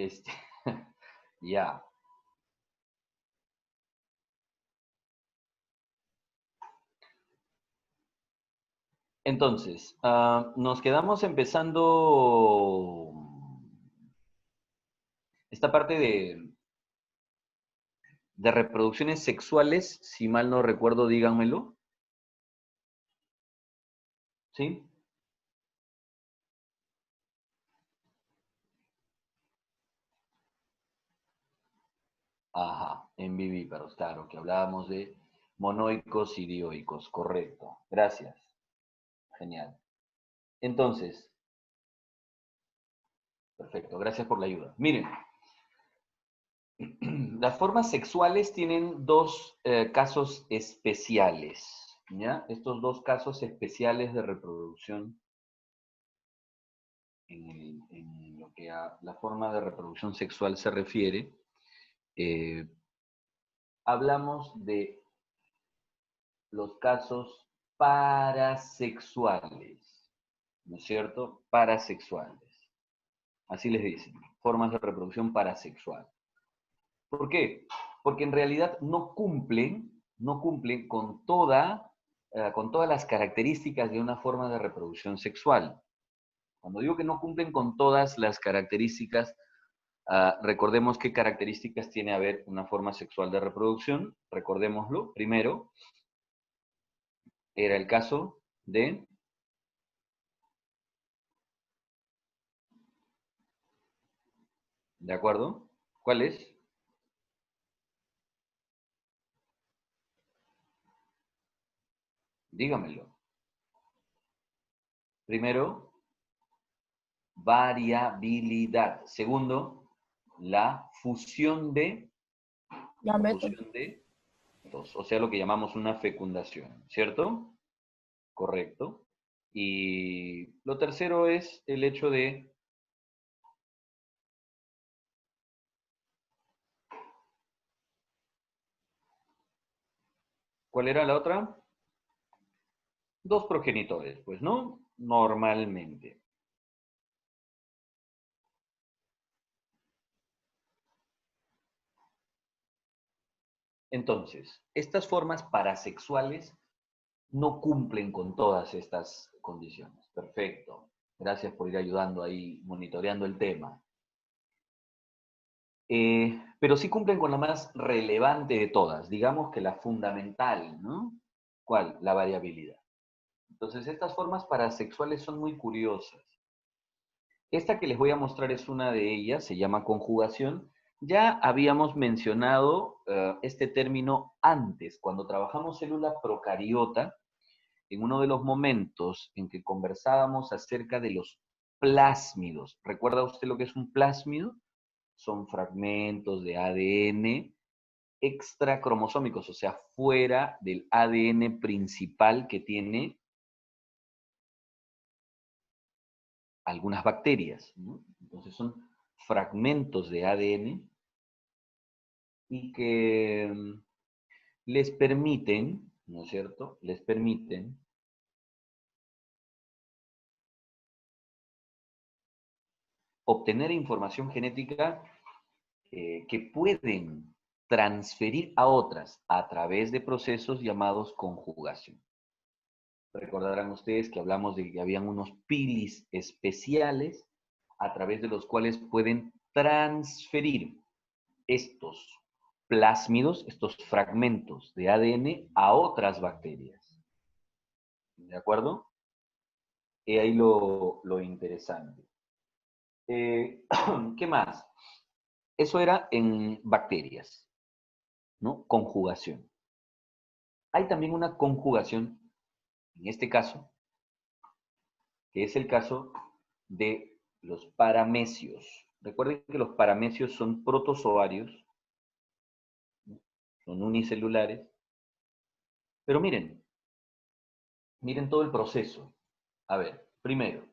Este, ya. Entonces, nos quedamos empezando esta parte de reproducciones sexuales, si mal no recuerdo, díganmelo. ¿Sí? Ajá, en vivíparos, claro, que hablábamos de monoicos y dioicos, correcto. Gracias. Genial. Entonces, perfecto, gracias por la ayuda. Miren, las formas sexuales tienen dos casos especiales, ¿ya? Estos dos casos especiales de reproducción en lo que a la forma de reproducción sexual se refiere, eh, hablamos de los casos parasexuales, ¿no es cierto? Parasexuales. Así les dicen, formas de reproducción parasexual. ¿Por qué? Porque en realidad no cumplen con todas las características de una forma de reproducción sexual. Cuando digo que no cumplen con todas las características, recordemos qué características tiene a ver una forma sexual de reproducción. Recordémoslo. Primero, era el caso ¿de acuerdo? ¿Cuál es? Dígamelo. Primero, variabilidad. Segundo, la fusión de, la Gametos. fusión de dos, o sea, lo que llamamos una fecundación, ¿cierto? Correcto. Y lo tercero es el hecho de, ¿cuál era la otra? Dos progenitores, pues, ¿no? Normalmente. Entonces, estas formas parasexuales no cumplen con todas estas condiciones. Perfecto. Gracias por ir ayudando ahí, monitoreando el tema. Pero sí cumplen con la más relevante de todas, digamos que la fundamental, ¿no? ¿Cuál? La variabilidad. Entonces, estas formas parasexuales son muy curiosas. Esta que les voy a mostrar es una de ellas, se llama conjugación. Ya habíamos mencionado este término antes, cuando trabajamos célula procariota, en uno de los momentos en que conversábamos acerca de los plásmidos. ¿Recuerda usted lo que es un plásmido? Son fragmentos de ADN extracromosómicos, o sea, fuera del ADN principal que tiene algunas bacterias, ¿no? Entonces son fragmentos de ADN y que les permiten, ¿no es cierto? Les permiten obtener información genética que pueden transferir a otras a través de procesos llamados conjugación. Recordarán ustedes que hablamos de que habían unos pilis especiales a través de los cuales pueden transferir estos plásmidos, estos fragmentos de ADN a otras bacterias. ¿De acuerdo? Y ahí lo interesante. ¿Qué más? Eso era en bacterias, ¿no? Conjugación. Hay también una conjugación, en este caso, que es el caso de los paramecios. Recuerden que los paramecios son protozoarios, ¿no? Son unicelulares, pero miren todo el proceso. A ver, primero,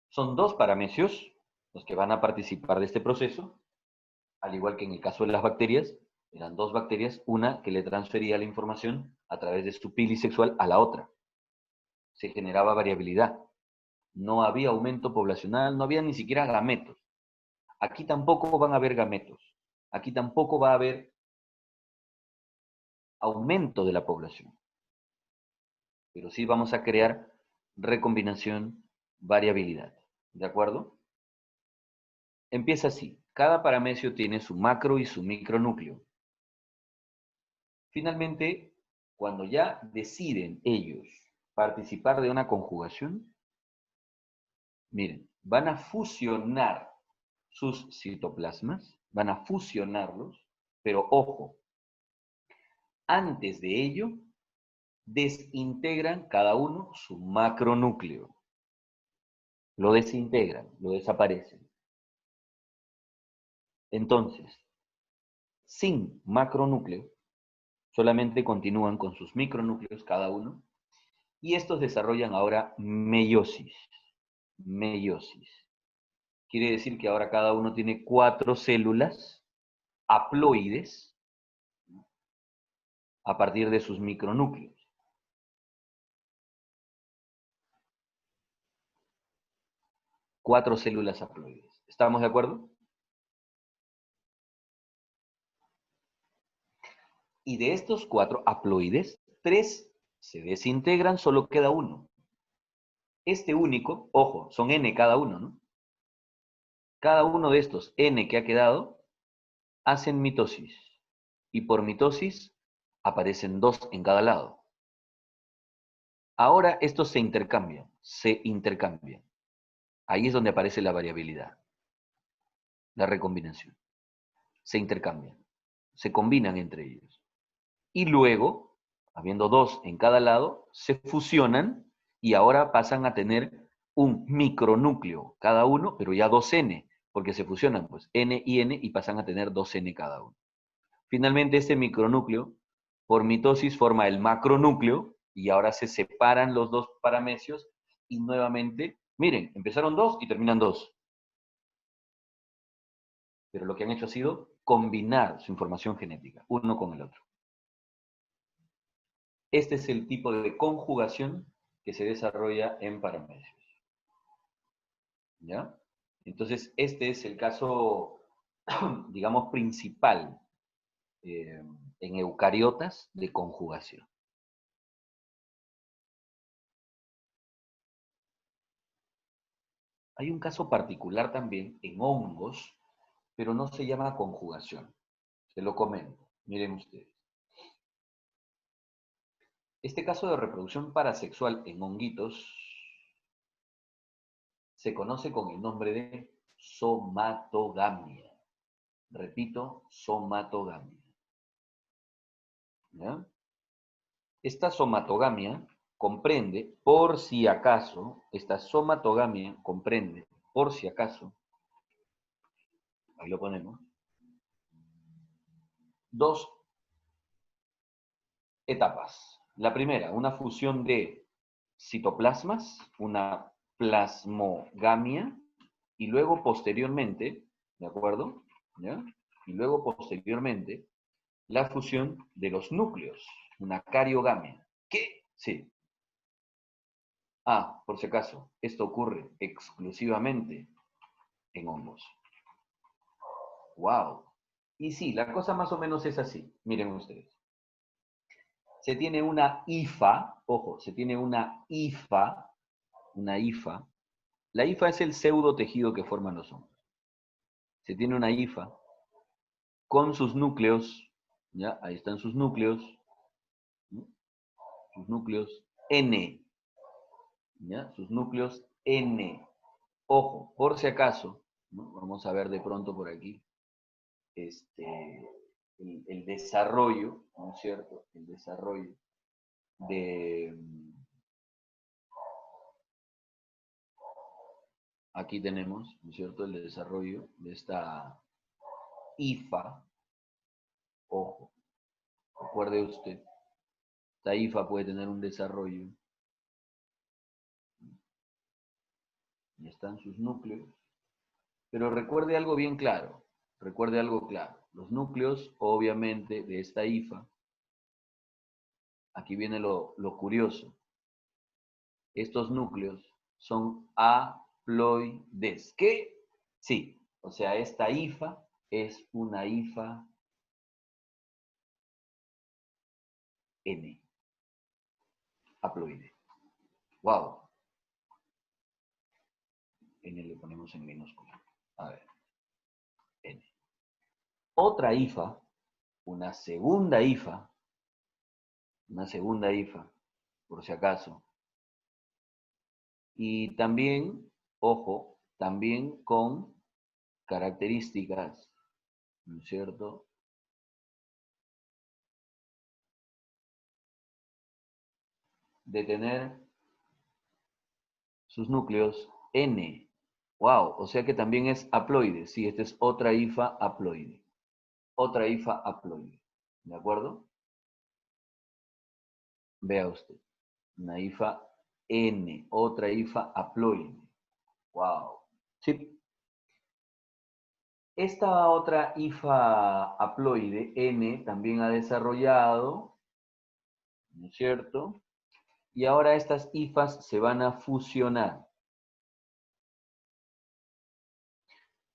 son dos paramecios los que van a participar de este proceso, al igual que en el caso de las bacterias, eran dos bacterias, una que le transfería la información a través de su pili sexual a la otra. Se generaba variabilidad. No había aumento poblacional, no había ni siquiera gametos. Aquí tampoco van a haber gametos. Aquí tampoco va a haber aumento de la población. Pero sí vamos a crear recombinación, variabilidad. ¿De acuerdo? Empieza así. Cada paramecio tiene su macro y su micronúcleo. Finalmente, cuando ya deciden ellos participar de una conjugación, miren, van a fusionar sus citoplasmas, van a fusionarlos, pero ojo, antes de ello, desintegran cada uno su macronúcleo. Lo desintegran, lo desaparecen. Entonces, sin macronúcleo, solamente continúan con sus micronúcleos cada uno, y estos desarrollan ahora meiosis. Meiosis. Quiere decir que ahora cada uno tiene 4 células haploides a partir de sus micronúcleos. 4 células haploides. ¿Estamos de acuerdo? Y de estos 4 haploides, 3 se desintegran, solo queda uno. Este único, ojo, son N cada uno, ¿no? Cada uno de estos N que ha quedado, hacen mitosis. Y por mitosis aparecen 2 en cada lado. Ahora estos se intercambian, se intercambian. Ahí es donde aparece la variabilidad, la recombinación. Se intercambian, se combinan entre ellos. Y luego, habiendo 2 en cada lado, se fusionan y ahora pasan a tener un micronúcleo cada uno, pero ya 2N, porque se fusionan pues N y N y pasan a tener 2N cada uno. Finalmente este micronúcleo, por mitosis, forma el macronúcleo y ahora se separan los dos paramecios y nuevamente, miren, empezaron 2 y terminan 2. Pero lo que han hecho ha sido combinar su información genética, uno con el otro. Este es el tipo de conjugación que se desarrolla en paramecios. ¿Ya? Entonces, este es el caso, digamos, principal en eucariotas de conjugación. Hay un caso particular también en hongos, pero no se llama conjugación. Se lo comento. Miren ustedes. Este caso de reproducción parasexual en honguitos se conoce con el nombre de somatogamia. Repito, somatogamia. ¿Ya? Esta somatogamia comprende, por si acaso, ahí lo ponemos, dos etapas. La primera, una fusión de citoplasmas, una plasmogamia, y luego posteriormente, ¿de acuerdo? ¿Ya? Y luego posteriormente, la fusión de los núcleos, una cariogamia. ¿Qué? Sí. Ah, por si acaso, esto ocurre exclusivamente en hongos. ¡Wow! Y sí, la cosa más o menos es así. Miren ustedes. Se tiene una hifa, ojo, se tiene una hifa. La hifa es el pseudo tejido que forman los hongos. Se tiene una hifa con sus núcleos, ¿ya? Ahí están sus núcleos, ¿no? Sus núcleos N, ¿ya? Sus núcleos N. Ojo, por si acaso, ¿no? Vamos a ver de pronto por aquí el desarrollo, ¿no es cierto? El desarrollo de... Aquí tenemos, ¿no es cierto?, el desarrollo de esta IFA. Ojo, recuerde usted, esta IFA puede tener un desarrollo. Y están sus núcleos. Pero recuerde algo bien claro. Recuerde algo claro. Los núcleos, obviamente, de esta IFA, aquí viene lo curioso. Estos núcleos son haploides. ¿Qué? Sí, O sea, esta hifa es una hifa N, haploide. Wow. N le ponemos en minúscula. A ver, N. Otra hifa, una segunda hifa, por si acaso. Y también, ojo, también con características, ¿no es cierto? De tener sus núcleos N. Wow, o sea que también es haploide. Sí, esta es otra hifa haploide. Otra hifa haploide. ¿De acuerdo? Vea usted. Una hifa N, otra hifa haploide. Wow. Sí. Esta otra hifa haploide, N, también ha desarrollado, ¿no es cierto? Y ahora estas hifas se van a fusionar.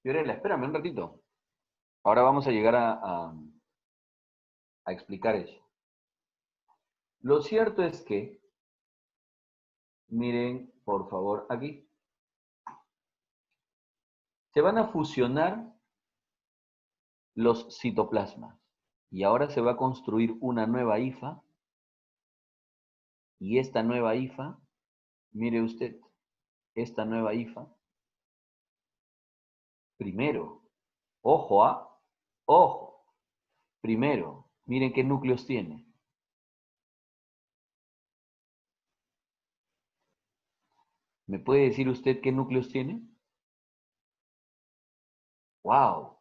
Fiorella, espérame un ratito. Ahora vamos a llegar a explicar eso. Lo cierto es que, miren, por favor, aquí, se van a fusionar los citoplasmas. Y ahora se va a construir una nueva hifa. Y esta nueva hifa, mire usted, esta nueva hifa, primero, ojo, ojo, primero, miren qué núcleos tiene. ¿Me puede decir usted qué núcleos tiene? ¡Wow!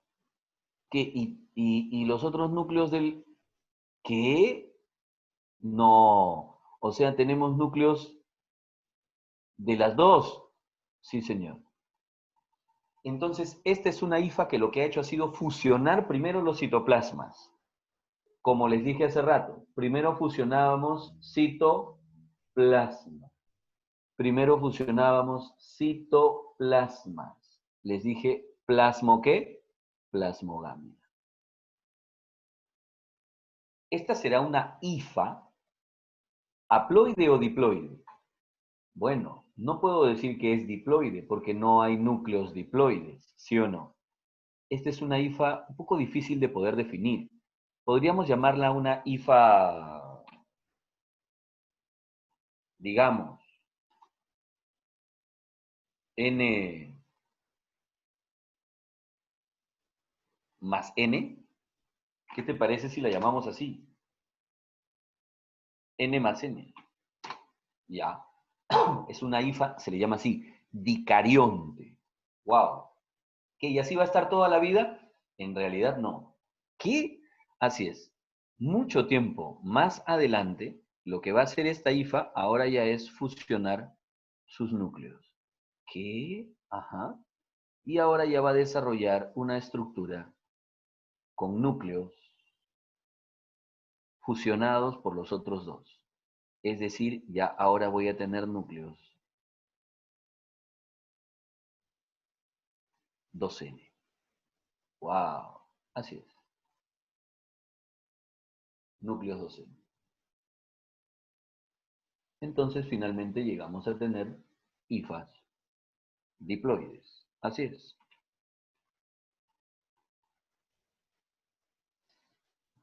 ¿Y los otros núcleos del qué? No. O sea, tenemos núcleos de las dos. Sí, señor. Entonces, esta es una hifa que lo que ha hecho ha sido fusionar primero los citoplasmas. Como les dije hace rato, primero fusionábamos citoplasma. Primero fusionábamos citoplasmas. Les dije, ¿plasmo qué? Plasmogamia. Esta será una hifa haploide o diploide. Bueno, no puedo decir que es diploide porque no hay núcleos diploides, ¿sí o no? Esta es una hifa un poco difícil de poder definir. Podríamos llamarla una hifa, digamos, N más N. ¿Qué te parece si la llamamos así? N más N. Ya. Es una hifa, se le llama así, dicarionte. Wow. ¿Que y así va a estar toda la vida? En realidad no. ¿Qué? Así es. Mucho tiempo más adelante, lo que va a hacer esta hifa ahora ya es fusionar sus núcleos. ¿Qué? Ajá. Y ahora ya va a desarrollar una estructura con núcleos fusionados por los otros dos. Es decir, ya ahora voy a tener núcleos 2N. ¡Wow! Así es. Núcleos 2N. Entonces finalmente llegamos a tener hifas diploides. Así es.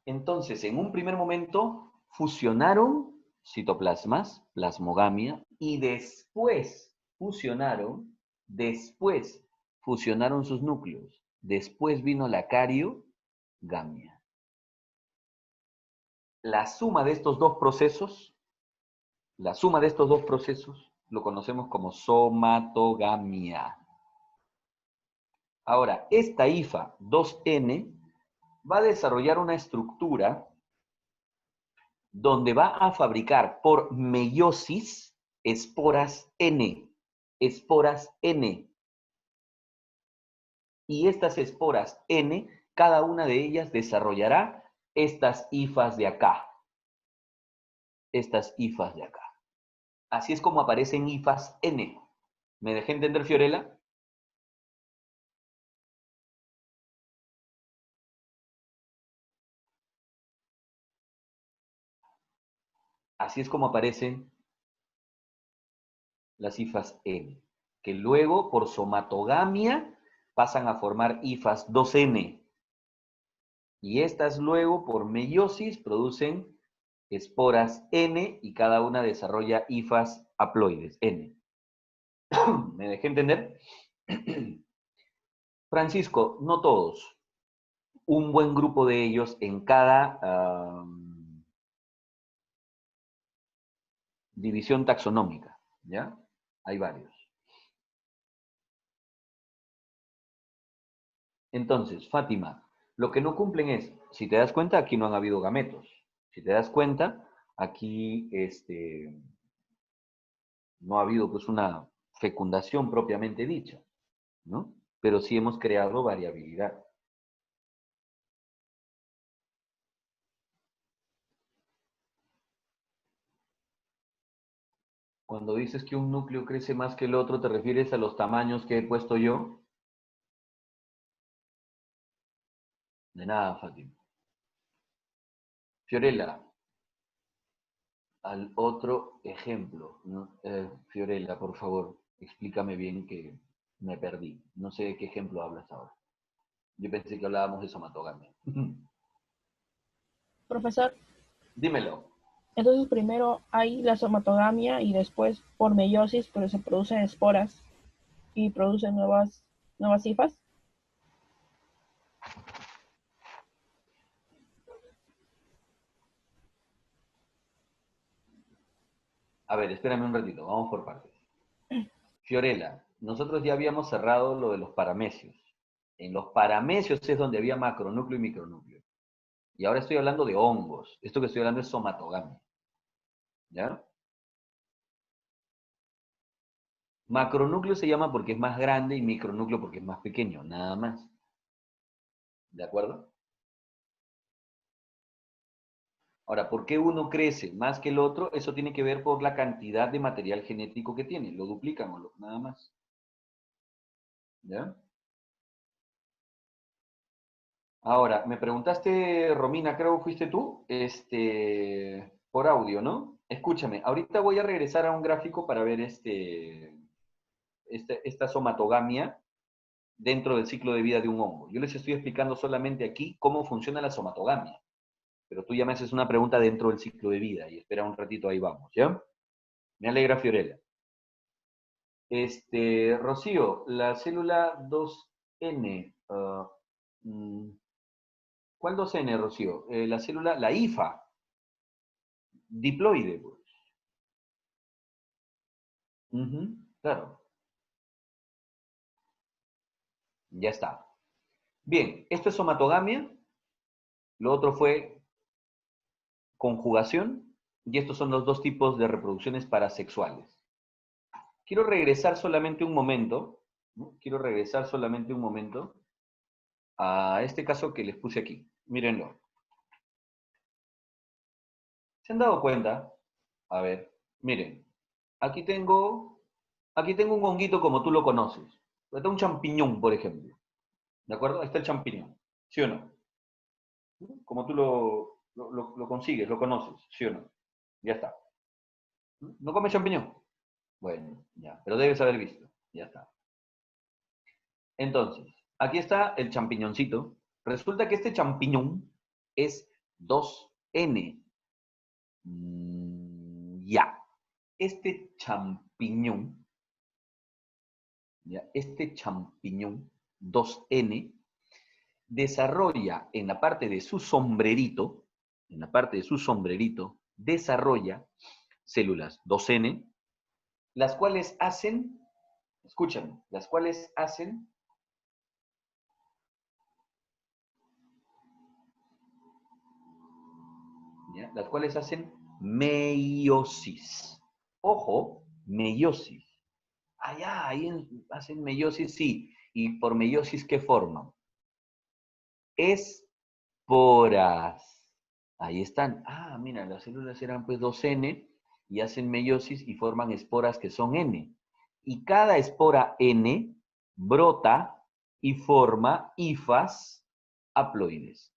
Entonces, en un primer momento, fusionaron citoplasmas, plasmogamia, y después fusionaron sus núcleos. Después vino la cariogamia. La suma de estos dos procesos, la suma de estos dos procesos, lo conocemos como somatogamia. Ahora, esta hifa 2N va a desarrollar una estructura donde va a fabricar por meiosis esporas N. Esporas N. Y estas esporas N, cada una de ellas desarrollará estas hifas de acá. Estas hifas de acá. Así es como aparecen hifas N. ¿Me dejé entender, Fiorella? Así es como aparecen las hifas N, que luego por somatogamia pasan a formar hifas 2N. Y estas luego por meiosis producen esporas N y cada una desarrolla hifas haploides N. ¿Me dejé entender? Francisco, no todos. Un buen grupo de ellos en cada división taxonómica, ¿ya? Hay varios. Entonces, Fátima, lo que no cumplen es, si te das cuenta, aquí no han habido gametos. Si te das cuenta, aquí no ha habido pues una fecundación propiamente dicha, ¿no? Pero sí hemos creado variabilidad. Cuando dices que un núcleo crece más que el otro, ¿te refieres a los tamaños que he puesto yo? De nada, Fátima. Fiorella, al otro ejemplo, ¿no? Fiorella, por favor, explícame bien que me perdí. No sé de qué ejemplo hablas ahora. Yo pensé que hablábamos de somatogamia. Profesor, Dímelo. entonces primero hay la somatogamia y después por meiosis, pero se producen esporas y producen nuevas hifas. A ver, espérame un ratito, vamos por partes. Fiorella, nosotros ya habíamos cerrado lo de los paramecios. En los paramecios es donde había macronúcleo y micronúcleo. Y ahora estoy hablando de hongos. Esto que estoy hablando es somatogamia. ¿Ya? Macronúcleo se llama porque es más grande y micronúcleo porque es más pequeño, nada más. ¿De acuerdo? Ahora, ¿por qué uno crece más que el otro? Eso tiene que ver por la cantidad de material genético que tiene. Lo duplican nada más. ¿Ya? Ahora, me preguntaste, Romina, creo que fuiste tú, por audio, ¿no? Escúchame, ahorita voy a regresar a un gráfico para ver esta somatogamia dentro del ciclo de vida de un hongo. Yo les estoy explicando solamente aquí cómo funciona la somatogamia, pero tú ya me haces una pregunta dentro del ciclo de vida y espera un ratito, ahí vamos, ¿ya? Me alegra, Fiorella. Rocío, la célula 2N, ¿cuál 2N, Rocío? La célula, la IFA, diploide, pues. Ujú, claro, ya está. Bien, esto es somatogamia, lo otro fue conjugación, y estos son los dos tipos de reproducciones parasexuales. Quiero regresar solamente un momento, ¿no? Quiero regresar solamente un momento a este caso que les puse aquí. Mírenlo. ¿Se han dado cuenta? A ver, miren. Aquí tengo, aquí tengo un honguito como tú lo conoces. Aquí está un champiñón, por ejemplo. ¿De acuerdo? Ahí está el champiñón. ¿Sí o no? Como tú lo consigues, lo conoces. ¿Sí o no? Ya está. ¿No comes champiñón? Bueno, ya. Pero debes haber visto. Ya está. Entonces, aquí está el champiñoncito. Resulta que este champiñón es 2N. Ya. Este champiñón, ya, este champiñón 2N desarrolla en la parte de su sombrerito, desarrolla células 2N, las cuales hacen, escuchen, las cuales hacen ¿ya? Las cuales hacen meiosis. Ojo, meiosis. Allá, ahí hacen meiosis, sí. ¿Y por meiosis qué forman? Esporas. Ahí están. Ah, mira, las células eran pues 2N y hacen meiosis y forman esporas que son N. Y cada espora N brota y forma hifas haploides.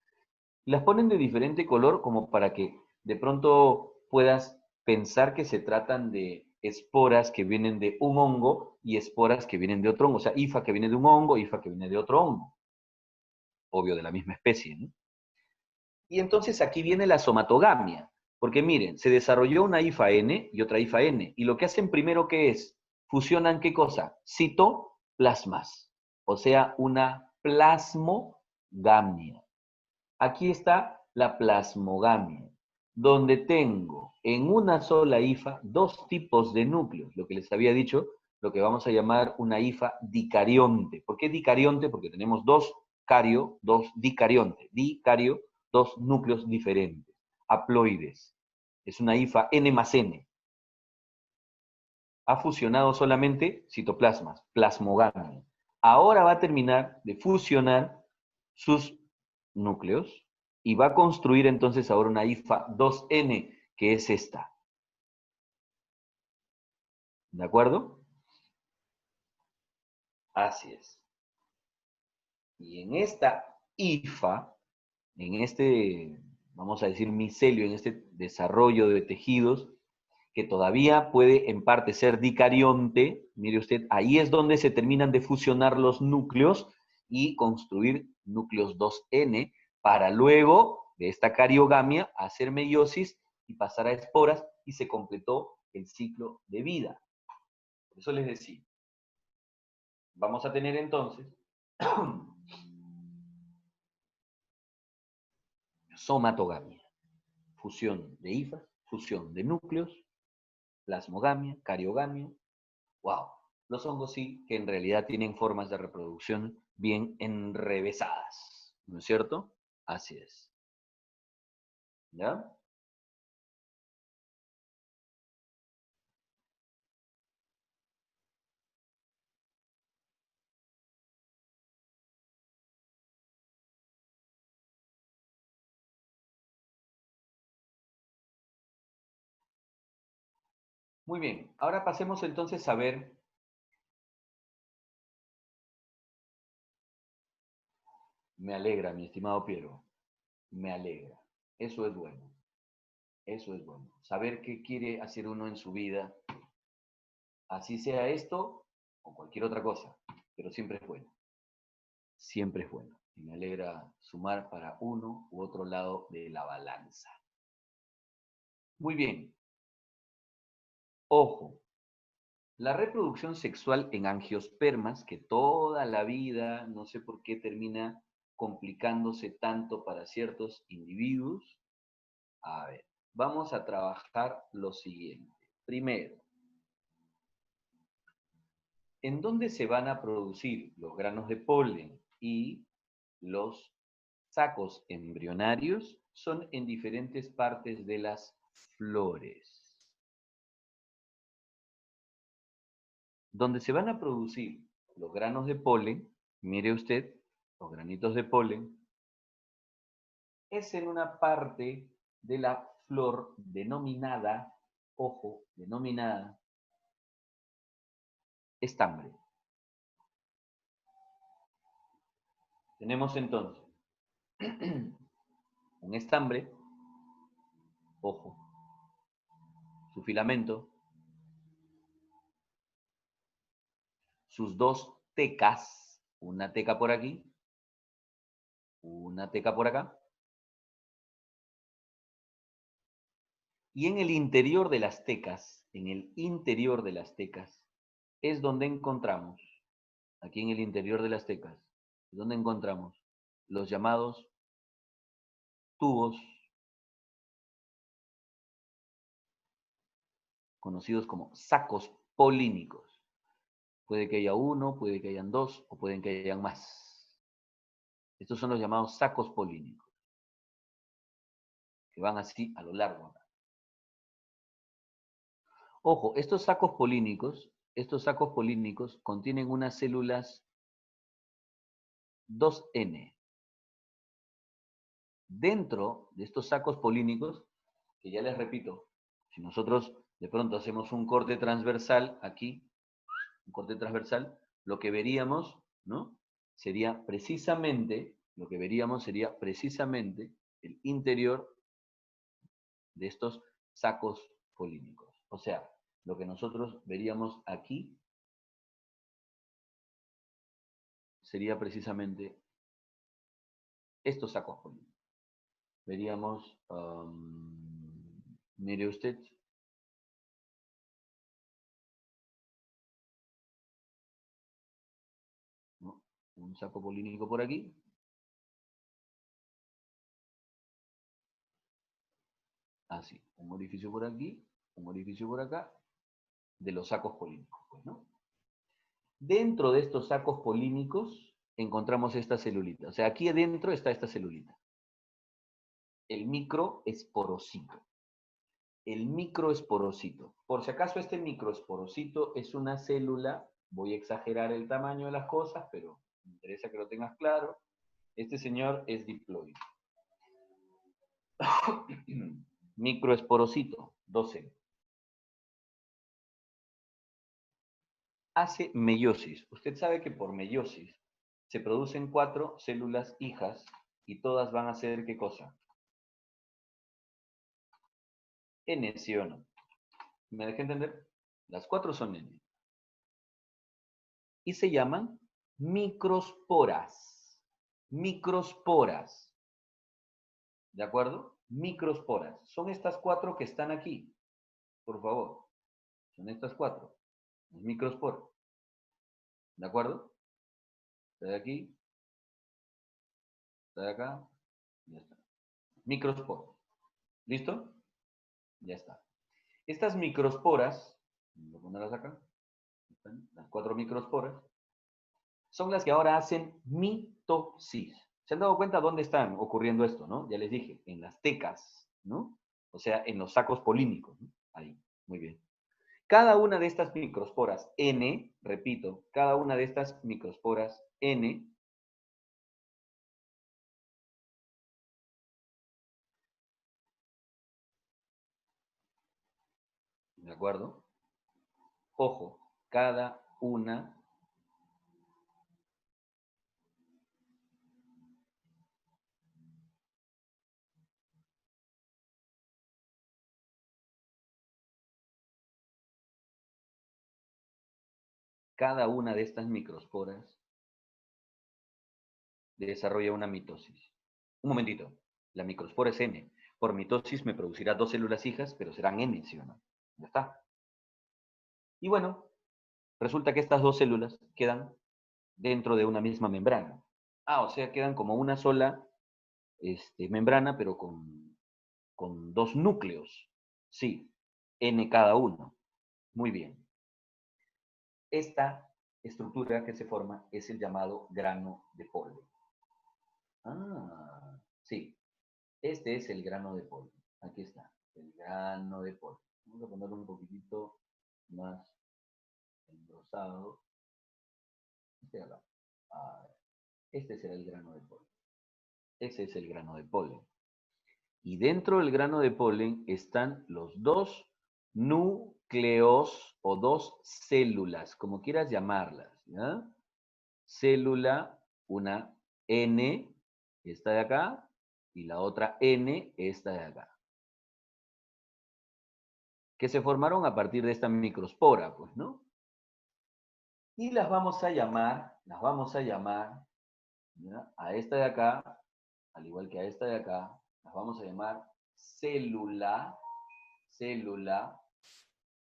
Las ponen de diferente color como para que de pronto puedas pensar que se tratan de esporas que vienen de un hongo y esporas que vienen de otro hongo. O sea, hifa que viene de un hongo, hifa que viene de otro hongo. Obvio, de la misma especie, ¿no? Y entonces aquí viene la somatogamia. Porque miren, se desarrolló una hifa N y otra hifa N. Y lo que hacen primero, ¿qué es? Fusionan, ¿qué cosa? Citoplasmas. O sea, una plasmogamia. Aquí está la plasmogamia, donde tengo en una sola hifa dos tipos de núcleos, lo que les había dicho, lo que vamos a llamar una hifa dicarionte. ¿Por qué dicarionte? Porque tenemos dos cario, dos dicarionte, dicario, dos núcleos diferentes, haploides. Es una hifa N más N. Ha fusionado solamente citoplasmas, plasmogamia. Ahora va a terminar de fusionar sus núcleos y va a construir entonces ahora una hifa 2N, que es esta. ¿De acuerdo? Así es. Y en esta hifa, en este, vamos a decir, micelio, en este desarrollo de tejidos, que todavía puede en parte ser dicarionte, mire usted, ahí es donde se terminan de fusionar los núcleos y construir núcleos 2N para luego de esta cariogamia hacer meiosis y pasar a esporas y se completó el ciclo de vida. Por eso les decía, vamos a tener entonces somatogamia, fusión de hifas, fusión de núcleos, plasmogamia, cariogamia. Wow, los hongos sí que en realidad tienen formas de reproducción bien enrevesadas, ¿no es cierto? Así es. ¿Ya? Muy bien, ahora pasemos entonces a ver, me alegra, mi estimado Piero, me alegra. Eso es bueno, eso es bueno. Saber qué quiere hacer uno en su vida, así sea esto o cualquier otra cosa, pero siempre es bueno, siempre es bueno. Y me alegra sumar para uno u otro lado de la balanza. Muy bien, ojo, la reproducción sexual en angiospermas, que toda la vida, no sé por qué termina complicándose tanto para ciertos individuos. A ver, vamos a trabajar lo siguiente. Primero, ¿en dónde se van a producir los granos de polen y los sacos embrionarios? Son en diferentes partes de las flores. Donde se van a producir los granos de polen, mire usted, los granitos de polen, es en una parte de la flor denominada, ojo, denominada estambre. Tenemos entonces un estambre, ojo, su filamento, sus dos tecas, una teca por aquí, una teca por acá, y en el interior de las tecas, en el interior de las tecas, es donde encontramos, aquí en el interior de las tecas, es donde encontramos los llamados tubos, conocidos como sacos polínicos. Puede que haya uno, puede que hayan dos, o pueden que hayan más. Estos son los llamados sacos polínicos, que van así a lo largo. Ojo, estos sacos polínicos contienen unas células 2N. Dentro de estos sacos polínicos, que ya les repito, si nosotros de pronto hacemos un corte transversal aquí, un corte transversal, lo que veríamos, ¿no? Sería precisamente, lo que veríamos sería precisamente el interior de estos sacos polínicos. O sea, lo que nosotros veríamos aquí sería precisamente estos sacos polínicos. Veríamos, mire usted, ¿no? Un saco polínico por aquí. Así, un orificio por aquí, un orificio por acá, de los sacos polínicos, pues, ¿no? Dentro de estos sacos polínicos encontramos esta celulita. O sea, aquí adentro está esta celulita. El microesporocito. El microesporocito. Por si acaso este microesporocito es una célula, voy a exagerar el tamaño de las cosas, pero me interesa que lo tengas claro. Este señor es diploide. Microesporocito, 12. Hace meiosis. Usted sabe que por meiosis se producen 4 células hijas y todas van a ser, ¿qué cosa? N, ¿sí o no? ¿Me dejé entender? Las 4 son N. Y se llaman microsporas. Microsporas. ¿De acuerdo? Microsporas. Son estas 4 que están aquí. Por favor. Son estas 4. Microsporas. ¿De acuerdo? Está de aquí. Está de acá. Ya está. Microsporas. ¿Listo? Ya está. Estas microsporas, voy a ponerlas acá, están las 4 microsporas, son las que ahora hacen mitosis. ¿Se han dado cuenta dónde están ocurriendo esto, no? Ya les dije, en las tecas, ¿no? O sea, en los sacos polínicos, ¿no? Ahí, muy bien. Cada una de estas microsporas N, repito, cada una de estas microsporas N ¿de acuerdo? Ojo, cada una de estas microsporas desarrolla una mitosis. Un momentito, la microspora es N. Por mitosis me producirá 2 células hijas, pero serán N, ¿sí o no? Ya está. Y bueno, resulta que estas 2 células quedan dentro de una misma membrana. O sea, quedan como una sola membrana, pero con 2 núcleos. Sí, N cada uno. Muy bien. Esta estructura que se forma es el llamado grano de polen. Sí, este es el grano de polen. Aquí está, el grano de polen. Vamos a ponerlo un poquitito más engrosado. Este será el grano de polen. Ese es el grano de polen. Y dentro del grano de polen están los 2 núcleos o 2 células, como quieras llamarlas. ¿Ya? Célula, una N, esta de acá, y la otra N, esta de acá. Que se formaron a partir de esta microspora, pues, ¿no? Y las vamos a llamar, ¿ya? A esta de acá, al igual que a esta de acá, las vamos a llamar célula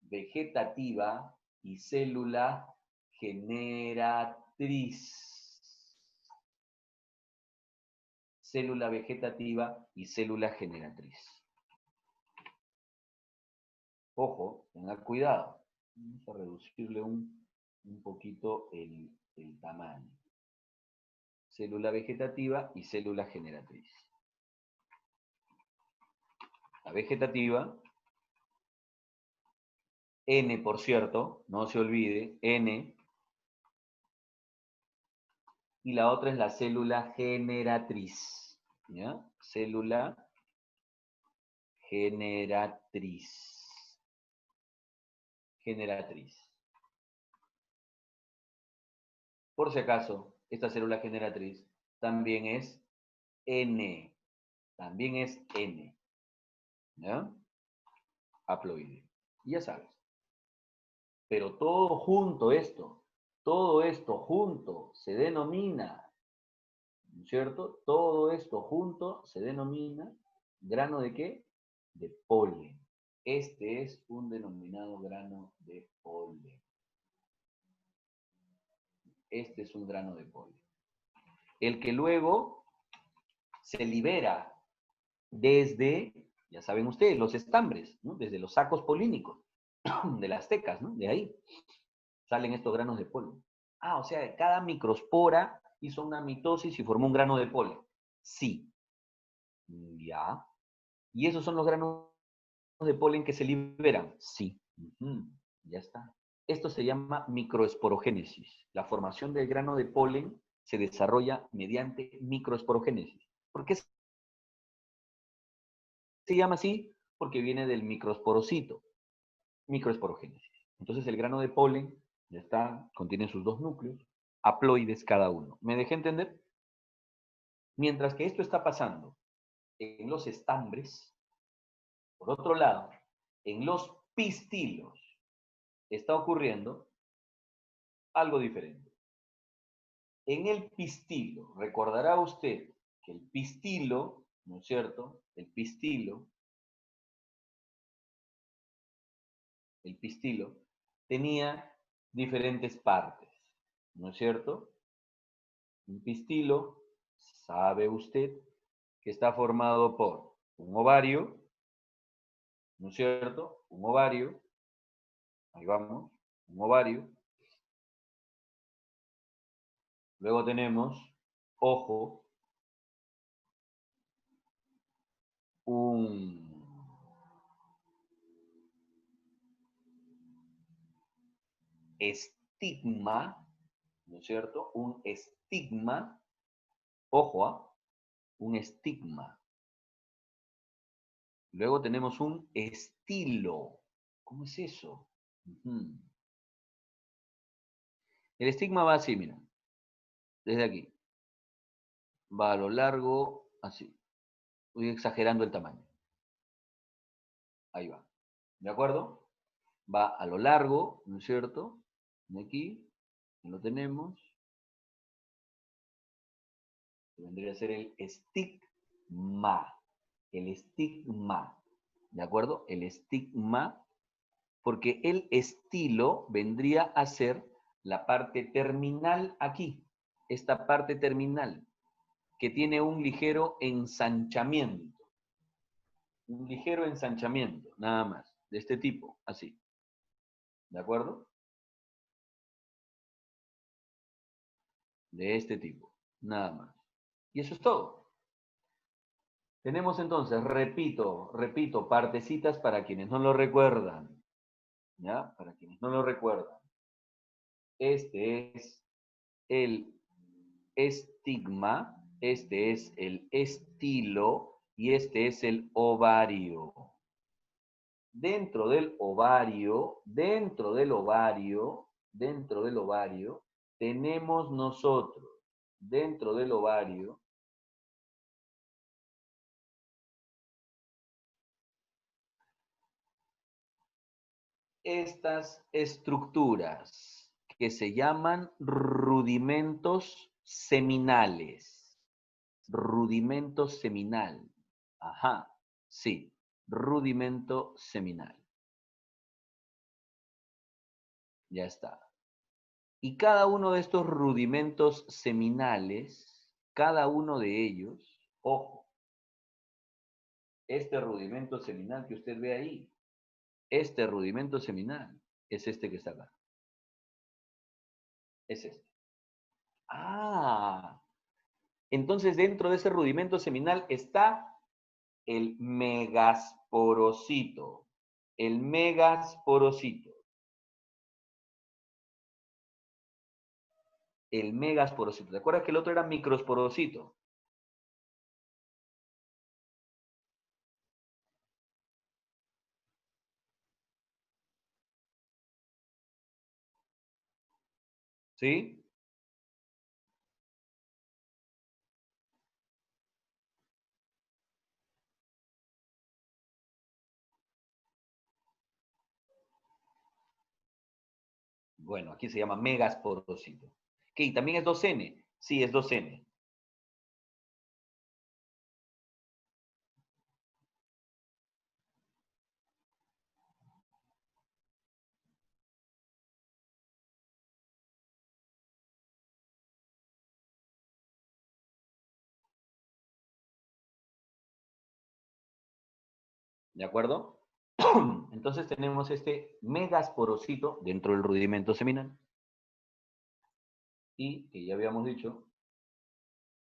vegetativa y célula generatriz. Célula vegetativa y célula generatriz. Ojo, tenga cuidado. Vamos a reducirle un poquito el tamaño. Célula vegetativa y célula generatriz. La vegetativa, N por cierto, no se olvide, N. Y la otra es la célula generatriz. ¿Ya? Célula generatriz. Generatriz. Por si acaso, esta célula generatriz también es N. También es N. ¿Ya? haploide. Y ya sabes. Pero todo esto junto se denomina, ¿no es cierto? Todo esto junto se denomina grano de ¿qué? De polen. Este es un denominado grano de polen. Este es un grano de polen. El que luego se libera desde, ya saben ustedes, los estambres, ¿no? Desde los sacos polínicos de las tecas, ¿no? De ahí salen estos granos de polen. Ah, o sea, cada microspora hizo una mitosis y formó un grano de polen. Sí. Ya. ¿Y esos son los granos de polen que se liberan? Sí. Ya está. Esto se llama microesporogénesis. La formación del grano de polen se desarrolla mediante microesporogénesis. ¿Por qué se llama así? Porque viene del microsporocito. Microesporogénesis. Entonces el grano de polen ya está, contiene sus dos núcleos, haploides cada uno. ¿Me dejé entender? Mientras que esto está pasando en los estambres, por otro lado, en los pistilos está ocurriendo algo diferente. En el pistilo, recordará usted que el pistilo, ¿no es cierto? El pistilo tenía diferentes partes, ¿no es cierto? Un pistilo, sabe usted, que está formado por un ovario, ¿no es cierto? Un ovario, ahí vamos, un ovario. Luego tenemos, ojo, un estigma, ¿no es cierto? Un estigma, ojo, un estigma. Luego tenemos un estilo. ¿Cómo es eso? El estigma va así, mira, desde aquí. Va a lo largo, así. Voy exagerando el tamaño. Ahí va. ¿De acuerdo? Va a lo largo, ¿no es cierto? De aquí, lo tenemos. Vendría a ser el estigma. El estigma. ¿De acuerdo? El estigma, porque el estilo vendría a ser la parte terminal aquí. Esta parte terminal, que tiene un ligero ensanchamiento. Un ligero ensanchamiento, nada más. De este tipo, así. ¿De acuerdo? De este tipo, nada más. Y eso es todo. Tenemos entonces, repito, partecitas para quienes no lo recuerdan. ¿Ya? Para quienes no lo recuerdan. Este es el estigma, este es el estilo y este es el ovario. Dentro del ovario, tenemos nosotros, dentro del ovario, estas estructuras que se llaman rudimentos seminales. Rudimento seminal. Ajá, sí, rudimento seminal. Ya está. Y cada uno de estos rudimentos seminales, cada uno de ellos, ojo, este rudimento seminal que usted ve ahí, este rudimento seminal es este que está acá. Es este. Ah, entonces dentro de ese rudimento seminal está el megasporocito. El megasporocito. El megasporocito. ¿Te acuerdas que el otro era microsporocito? ¿Sí? Bueno, aquí se llama megasporocito. ¿Qué? ¿También es 2N? Sí, es 2N. ¿De acuerdo? Entonces tenemos este megasporocito dentro del rudimento seminal. Y que ya habíamos dicho,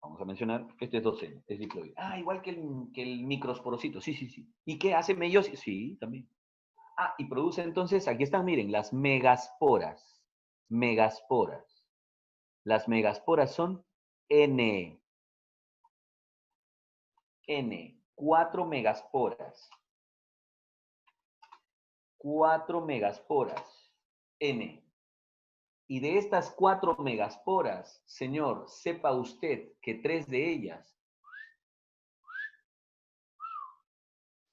vamos a mencionar, que este es 2N, es diploide. Ah, igual que el microsporocito, sí, sí, sí. ¿Y qué hace meiosis? Sí, también. Ah, y produce entonces, aquí están, miren, las megasporas. Megasporas. Las megasporas son N. N. 4 megasporas. 4 megasporas. N. Y de estas 4 megasporas, señor, sepa usted que 3 de ellas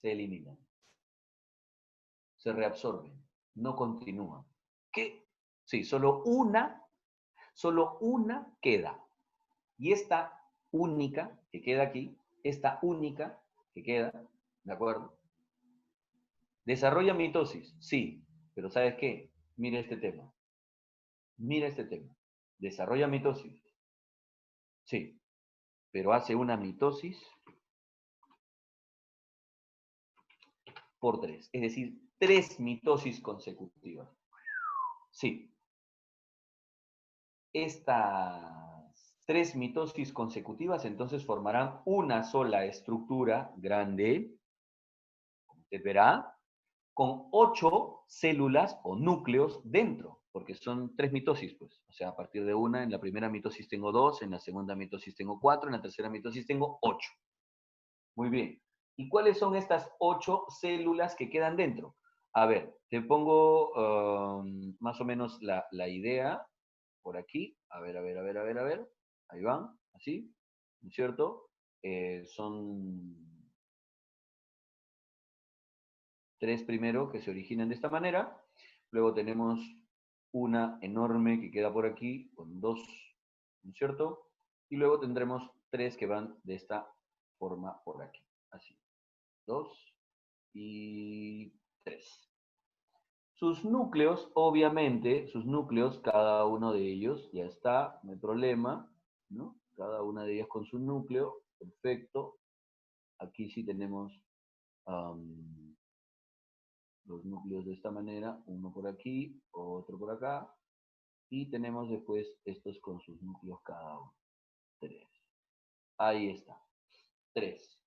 se eliminan, se reabsorben, no continúan. ¿Qué? Sí, solo una queda. Y esta única que queda aquí, esta única que queda, ¿de acuerdo? ¿Desarrolla mitosis? Sí, pero ¿sabes qué? Mira este tema. Mira este tema. ¿Desarrolla mitosis? Sí, pero hace una mitosis por 3, es decir, 3 mitosis consecutivas. Sí, estas 3 mitosis consecutivas entonces formarán una sola estructura grande, como usted verá, con 8 células o núcleos dentro, porque son 3 mitosis, pues. O sea, a partir de una, en la primera mitosis tengo 2, en la segunda mitosis tengo 4, en la tercera mitosis tengo 8. Muy bien. ¿Y cuáles son estas 8 células que quedan dentro? A ver, te pongo más o menos la idea por aquí. A ver, a ver, a ver, a ver, a ver. Ahí van, así, ¿no es cierto? Son 3 primero que se originan de esta manera. Luego tenemos una enorme que queda por aquí con 2, ¿no es cierto? Y luego tendremos 3 que van de esta forma por aquí. Así. 2 y 3. Sus núcleos, obviamente, sus núcleos, cada uno de ellos, ya está, no hay problema, ¿no? Cada una de ellas con su núcleo, perfecto. Aquí sí tenemos los núcleos de esta manera, uno por aquí, otro por acá, y tenemos después estos con sus núcleos cada uno. 3. Ahí está. 3.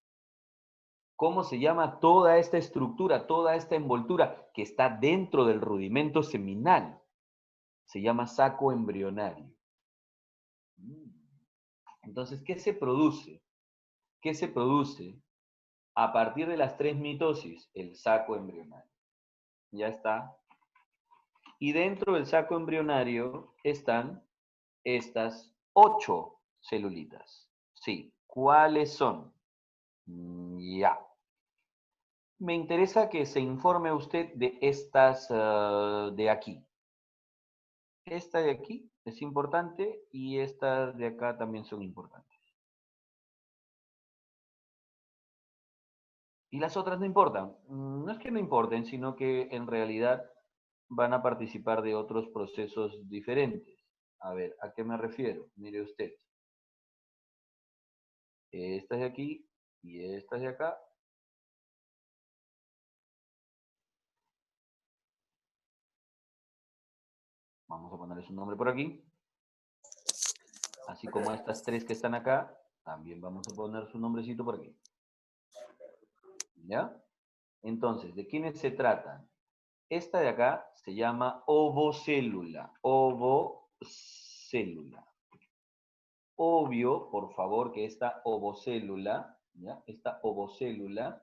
¿Cómo se llama toda esta estructura, toda esta envoltura que está dentro del rudimento seminal? Se llama saco embrionario. Entonces, ¿qué se produce? ¿Qué se produce a partir de las 3 mitosis? El saco embrionario. Ya está. Y dentro del saco embrionario están estas 8 celulitas. Sí. ¿Cuáles son? Ya. Me interesa que se informe usted de estas de aquí. Esta de aquí es importante y estas de acá también son importantes. Y las otras no importan. No es que no importen, sino que en realidad van a participar de otros procesos diferentes. A ver, ¿a qué me refiero? Mire usted. Estas de aquí y estas de acá. Vamos a ponerle su nombre por aquí. Así como estas 3 que están acá, también vamos a poner su nombrecito por aquí. ¿Ya? Entonces, ¿de quiénes se tratan? Esta de acá se llama ovocélula. Ovocélula. Obvio, por favor, que esta ovocélula, ¿ya? Esta ovocélula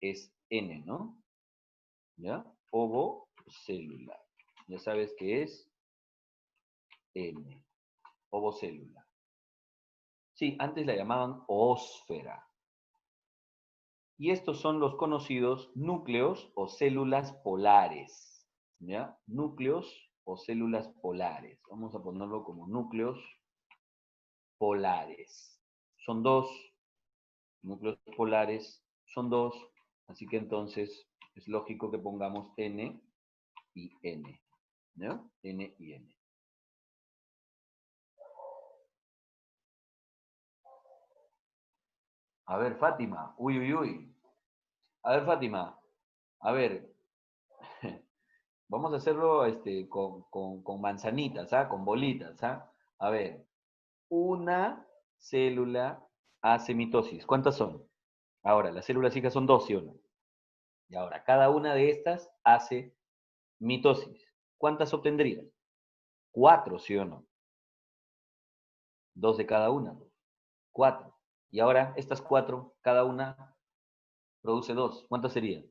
es N, ¿no? ¿Ya? Ovocélula. Ya sabes que es N. Ovocélula. Sí, antes la llamaban ósfera. Y estos son los conocidos núcleos o células polares. ¿Ya? Núcleos o células polares. Vamos a ponerlo como núcleos polares. Son dos. Núcleos polares son dos. Así que entonces es lógico que pongamos N y N. ¿No? N y N. A ver, Fátima. Uy, uy, uy. A ver, Fátima. A ver. Vamos a hacerlo con manzanitas, ¿ah? Con bolitas, ¿ah? A ver. Una célula hace mitosis. ¿Cuántas son? Ahora, las células hijas son dos, ¿sí o no? Y ahora, cada una de estas hace mitosis. ¿Cuántas obtendrías? Cuatro, ¿sí o no? Dos de cada una. Cuatro. Y ahora, estas cuatro, cada una produce dos. ¿Cuántas serían?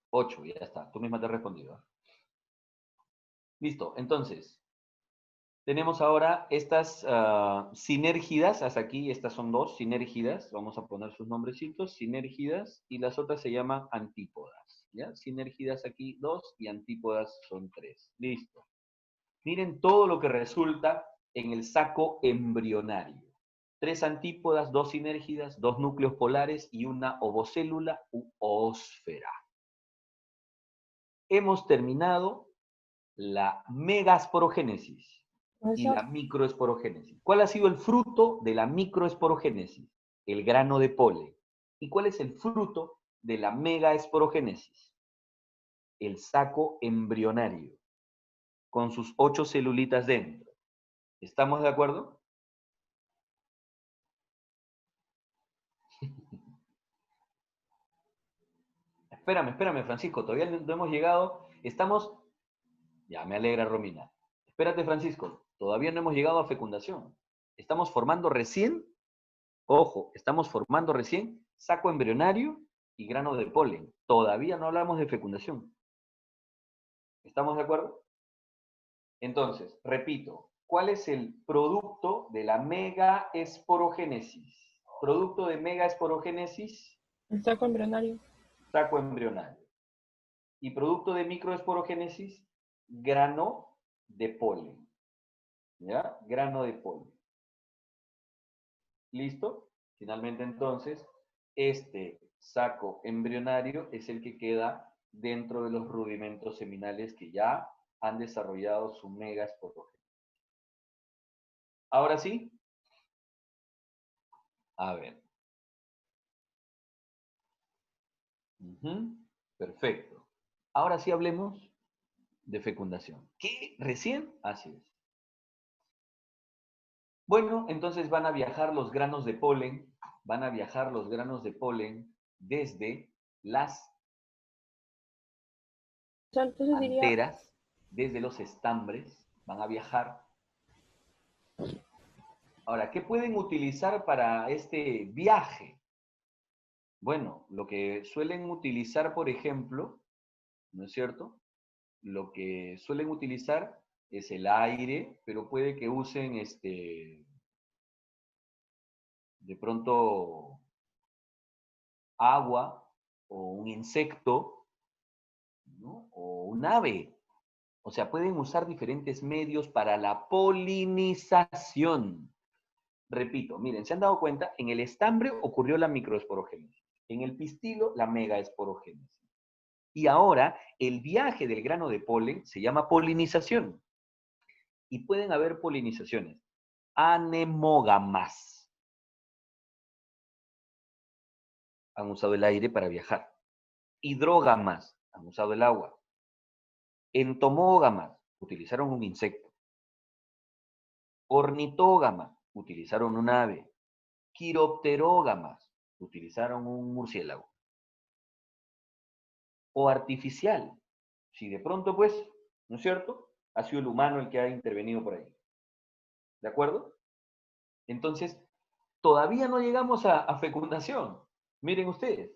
Ocho, ya está. Tú misma te has respondido. Listo. Entonces, tenemos ahora estas sinérgidas, hasta aquí, estas son dos sinérgidas, vamos a poner sus nombrecitos, sinérgidas, y las otras se llaman antípodas, ¿ya? Sinérgidas aquí dos y antípodas son tres. Listo. Miren todo lo que resulta en el saco embrionario. Tres antípodas, dos sinérgidas, dos núcleos polares y una ovocélula u ósfera. Hemos terminado la megasporogénesis y la Profesor, microesporogénesis. ¿Cuál ha sido el fruto de la microesporogénesis? El grano de polen. ¿Y cuál es el fruto de la megaesporogénesis? El saco embrionario, con sus 8 celulitas dentro. ¿Estamos de acuerdo? Espérame, Francisco, todavía no hemos llegado. Estamos... Ya, me alegra, Romina. Espérate, Francisco, todavía no hemos llegado a fecundación. Estamos formando recién, ojo, estamos formando recién saco embrionario y grano de polen. Todavía no hablamos de fecundación. ¿Estamos de acuerdo? Entonces, repito, ¿cuál es el producto de la megaesporogénesis? Producto de megaesporogénesis, el saco embrionario. saco embrionario. Y producto de microesporogénesis, grano de polen. ¿Ya? Grano de polen. ¿Listo? Finalmente, entonces, este saco embrionario es el que queda dentro de los rudimentos seminales que ya han desarrollado su megaesporogénesis. Ahora sí, a ver. Perfecto. Ahora sí hablemos de fecundación. ¿Qué? ¿Recién? Así es. Bueno, entonces van a viajar los granos de polen, van a viajar los granos de polen desde las O sea, entonces diría, anteras, desde los estambres, van a viajar. Ahora, ¿qué pueden utilizar para este viaje? Bueno, lo que suelen utilizar, por ejemplo, ¿no es cierto? Lo que suelen utilizar es el aire, pero puede que usen de pronto agua o un insecto, ¿no? O un ave. O sea, pueden usar diferentes medios para la polinización. Repito, miren, ¿se han dado cuenta? En el estambre ocurrió la microesporogénesis, en el pistilo la megaesporogénesis. Y ahora el viaje del grano de polen se llama polinización. Y pueden haber polinizaciones anemógamas. Han usado el aire para viajar. Hidrógamas, han usado el agua. Entomógamas, utilizaron un insecto. Ornitógamas, utilizaron un ave. Quiropterógamas, utilizaron un murciélago. O artificial, si de pronto, pues, ¿no es cierto? Ha sido el humano el que ha intervenido por ahí. ¿De acuerdo? Entonces, todavía no llegamos a fecundación. Miren ustedes.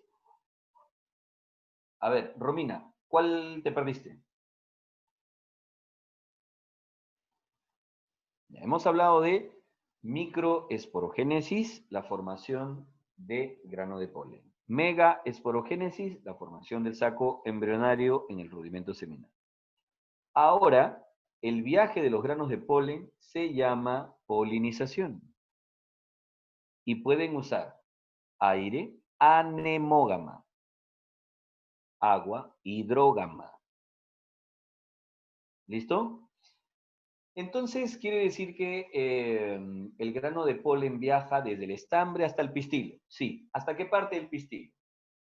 A ver, Romina, ¿cuál te perdiste? Ya hemos hablado de microesporogénesis, la formación de grano de polen. Megaesporogénesis, la formación del saco embrionario en el rudimento seminal. Ahora, el viaje de los granos de polen se llama polinización. Y pueden usar aire, anemógama, agua, hidrógama. ¿Listo? Entonces, quiere decir que el grano de polen viaja desde el estambre hasta el pistil. Sí. ¿Hasta qué parte del pistil?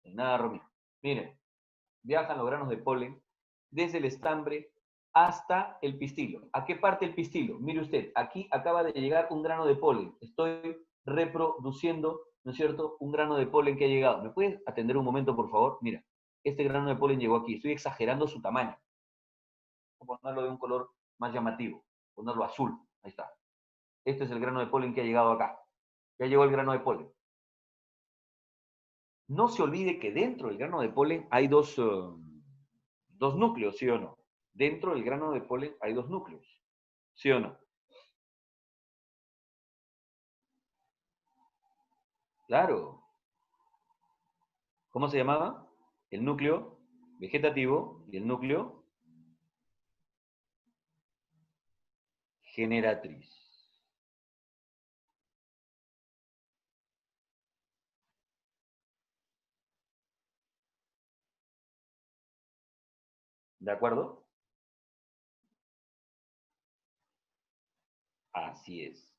Nada, Romero. Miren, viajan los granos de polen desde el estambre hasta el pistilo. ¿A qué parte del pistilo? Mire usted, aquí acaba de llegar un grano de polen. Estoy reproduciendo, ¿no es cierto?, un grano de polen que ha llegado. ¿Me puedes atender un momento, por favor? Mira, este grano de polen llegó aquí. Estoy exagerando su tamaño. Voy a ponerlo de un color más llamativo. Ponerlo azul. Ahí está. Este es el grano de polen que ha llegado acá. Ya llegó el grano de polen. No se olvide que dentro del grano de polen hay dos núcleos, ¿sí o no? Dentro del grano de polen hay dos núcleos, ¿sí o no? Claro. ¿Cómo se llamaba? El núcleo vegetativo y el núcleo generatriz. ¿De acuerdo? Así es.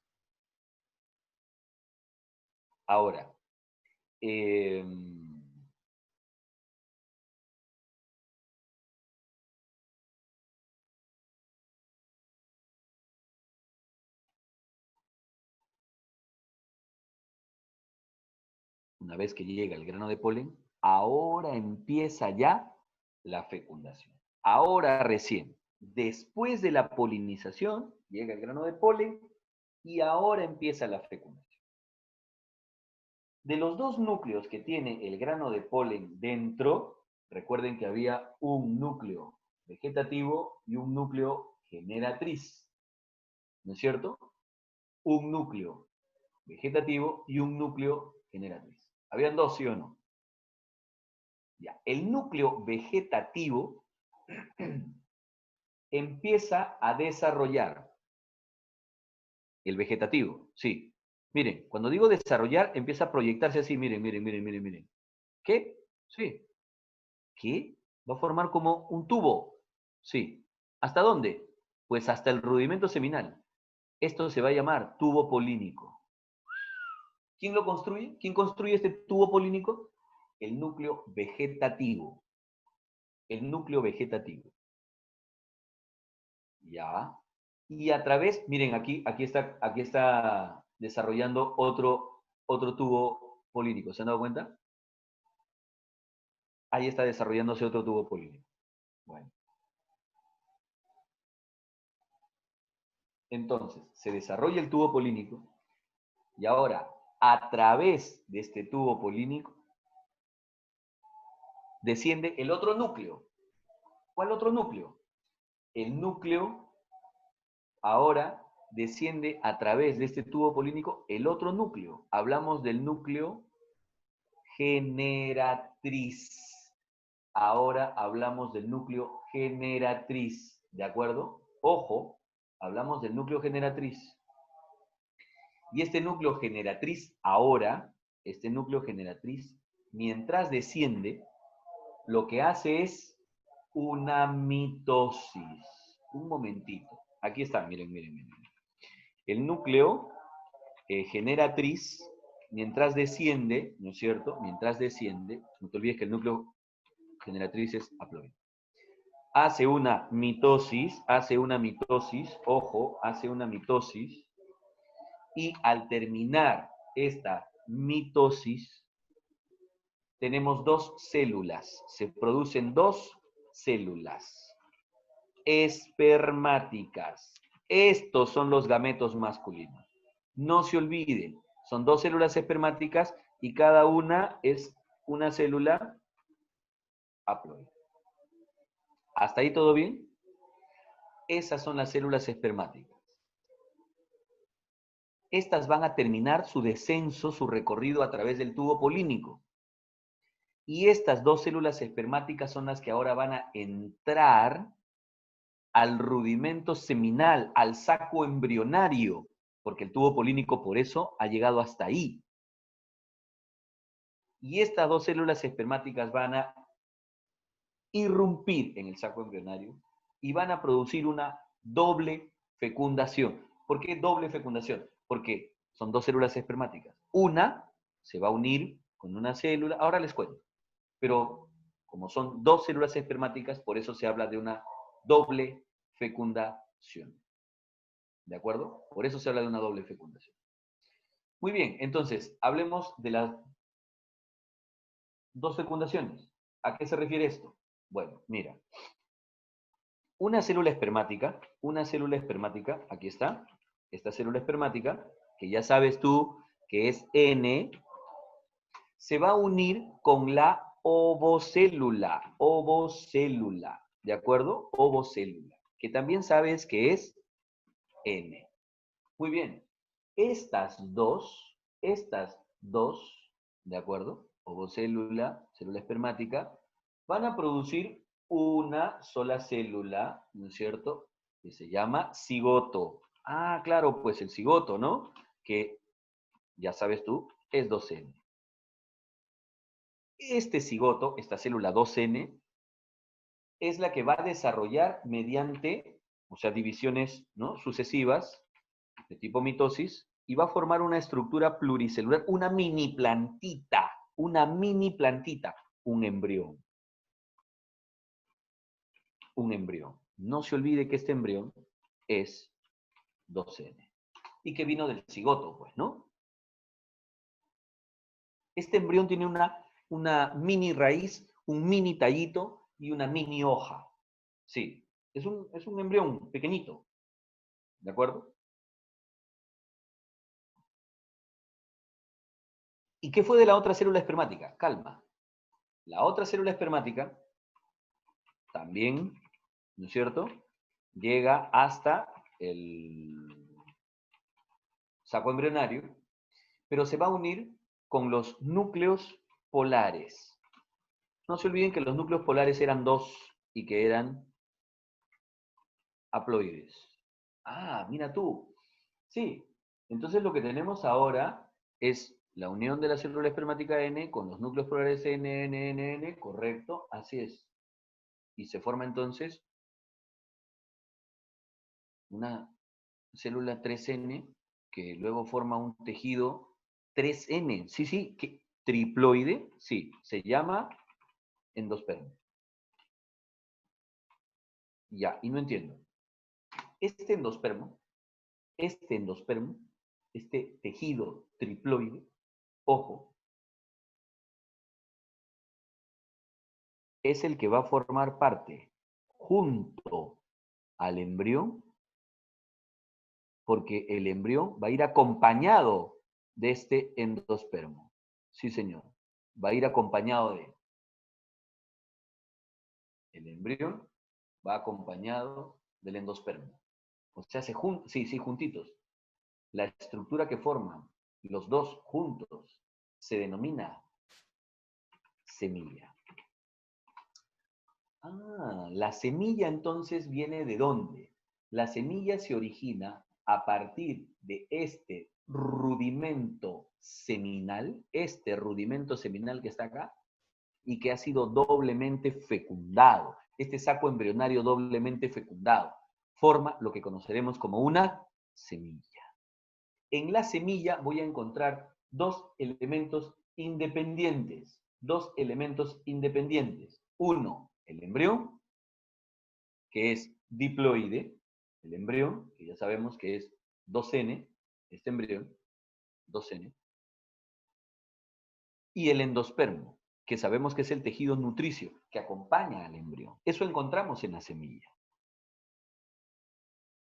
Ahora, eh, una vez que llega el grano de polen, ahora empieza ya la fecundación. Ahora recién, después de la polinización, llega el grano de polen y ahora empieza la fecundación. De los dos núcleos que tiene el grano de polen dentro, recuerden que había un núcleo vegetativo y un núcleo generatriz, ¿no es cierto? Un núcleo vegetativo y un núcleo generatriz. ¿Habían dos, sí o no? Ya. El núcleo vegetativo empieza a desarrollar. El vegetativo, sí. Miren, cuando digo desarrollar, empieza a proyectarse así, miren, miren, miren, miren, miren. ¿Qué? Sí. ¿Qué? Va a formar como un tubo. Sí. ¿Hasta dónde? Pues hasta el rudimento seminal. Esto se va a llamar tubo polínico. ¿Quién lo construye? ¿Quién construye este tubo polínico? El núcleo vegetativo. El núcleo vegetativo. Ya. Y a través, miren, aquí está desarrollando otro tubo polínico. ¿Se han dado cuenta? Ahí está desarrollándose otro tubo polínico. Bueno. Entonces, se desarrolla el tubo polínico y ahora, a través de este tubo polínico, desciende el otro núcleo. ¿Cuál otro núcleo? El núcleo ahora desciende a través de este tubo polínico el otro núcleo. Hablamos del núcleo generatriz. Ahora hablamos del núcleo generatriz, ¿de acuerdo? Ojo, hablamos del núcleo generatriz. Y este núcleo generatriz ahora, mientras desciende, lo que hace es una mitosis. Un momentito. Aquí está, miren, miren, miren. El núcleo generatriz, mientras desciende, ¿no es cierto? Mientras desciende, no te olvides que el núcleo generatriz es haploide. Hace una mitosis, ojo, hace una mitosis, y al terminar esta mitosis, tenemos dos células, se producen dos células espermáticas. Estos son los gametos masculinos. No se olviden, son dos células espermáticas y cada una es una célula haploide. ¿Hasta ahí todo bien? Esas son las células espermáticas. Estas van a terminar su descenso, su recorrido a través del tubo polínico. Y estas dos células espermáticas son las que ahora van a entrar al rudimento seminal, al saco embrionario, porque el tubo polínico por eso ha llegado hasta ahí. Y estas dos células espermáticas van a irrumpir en el saco embrionario y van a producir una doble fecundación. ¿Por qué doble fecundación? Porque son dos células espermáticas. Una se va a unir con una célula, ahora les cuento, pero como son dos células espermáticas, por eso se habla de una doble fecundación. ¿De acuerdo? Por eso se habla de una doble fecundación. Muy bien, entonces, hablemos de las dos fecundaciones. ¿A qué se refiere esto? Bueno, mira, una célula espermática, aquí está, esta célula espermática, que ya sabes tú que es N, se va a unir con la ovocélula, ¿de acuerdo? Ovocélula, que también sabes que es N. Muy bien, estas dos, ¿de acuerdo? Ovocélula, célula espermática, van a producir una sola célula, ¿no es cierto? Que se llama cigoto. Ah, claro, pues el cigoto, ¿no? Que, ya sabes tú, es 2N. Este cigoto, esta célula 2N, es la que va a desarrollar mediante, o sea, divisiones, ¿no?, sucesivas, de tipo mitosis, y va a formar una estructura pluricelular, una mini plantita, un embrión. Un embrión. No se olvide que este embrión es 2N. Y que vino del cigoto, pues, ¿no? Este embrión tiene una mini raíz, un mini tallito y una mini hoja. Sí, es un embrión pequeñito. ¿De acuerdo? ¿Y qué fue de la otra célula espermática? Calma. La otra célula espermática también, ¿no es cierto?, llega hasta el saco embrionario, pero se va a unir con los núcleos polares. No se olviden que los núcleos polares eran dos y que eran haploides. Ah, mira tú. Sí, entonces lo que tenemos ahora es la unión de la célula espermática N con los núcleos polares N, N, N, N, correcto, así es. Y se forma entonces una célula 3N que luego forma un tejido 3N. Sí, sí, que, triploide, sí, se llama endospermo. Ya, y no entiendo. Este endospermo, este tejido triploide, ojo, es el que va a formar parte junto al embrión, porque el embrión va a ir acompañado de este endospermo. Sí, señor. Va a ir acompañado de el embrión, va acompañado del endospermo. O sea, sí, juntitos. La estructura que forman los dos juntos se denomina semilla. Ah, la semilla entonces viene ¿de dónde? La semilla se origina a partir de este rudimento seminal que está acá, y que ha sido doblemente fecundado. Este saco embrionario doblemente fecundado forma lo que conoceremos como una semilla. En la semilla voy a encontrar dos elementos independientes. Uno, el embrión, que es diploide, el embrión, que ya sabemos que es 2N, este embrión, 2N, y el endospermo, que sabemos que es el tejido nutricio que acompaña al embrión. Eso encontramos en la semilla.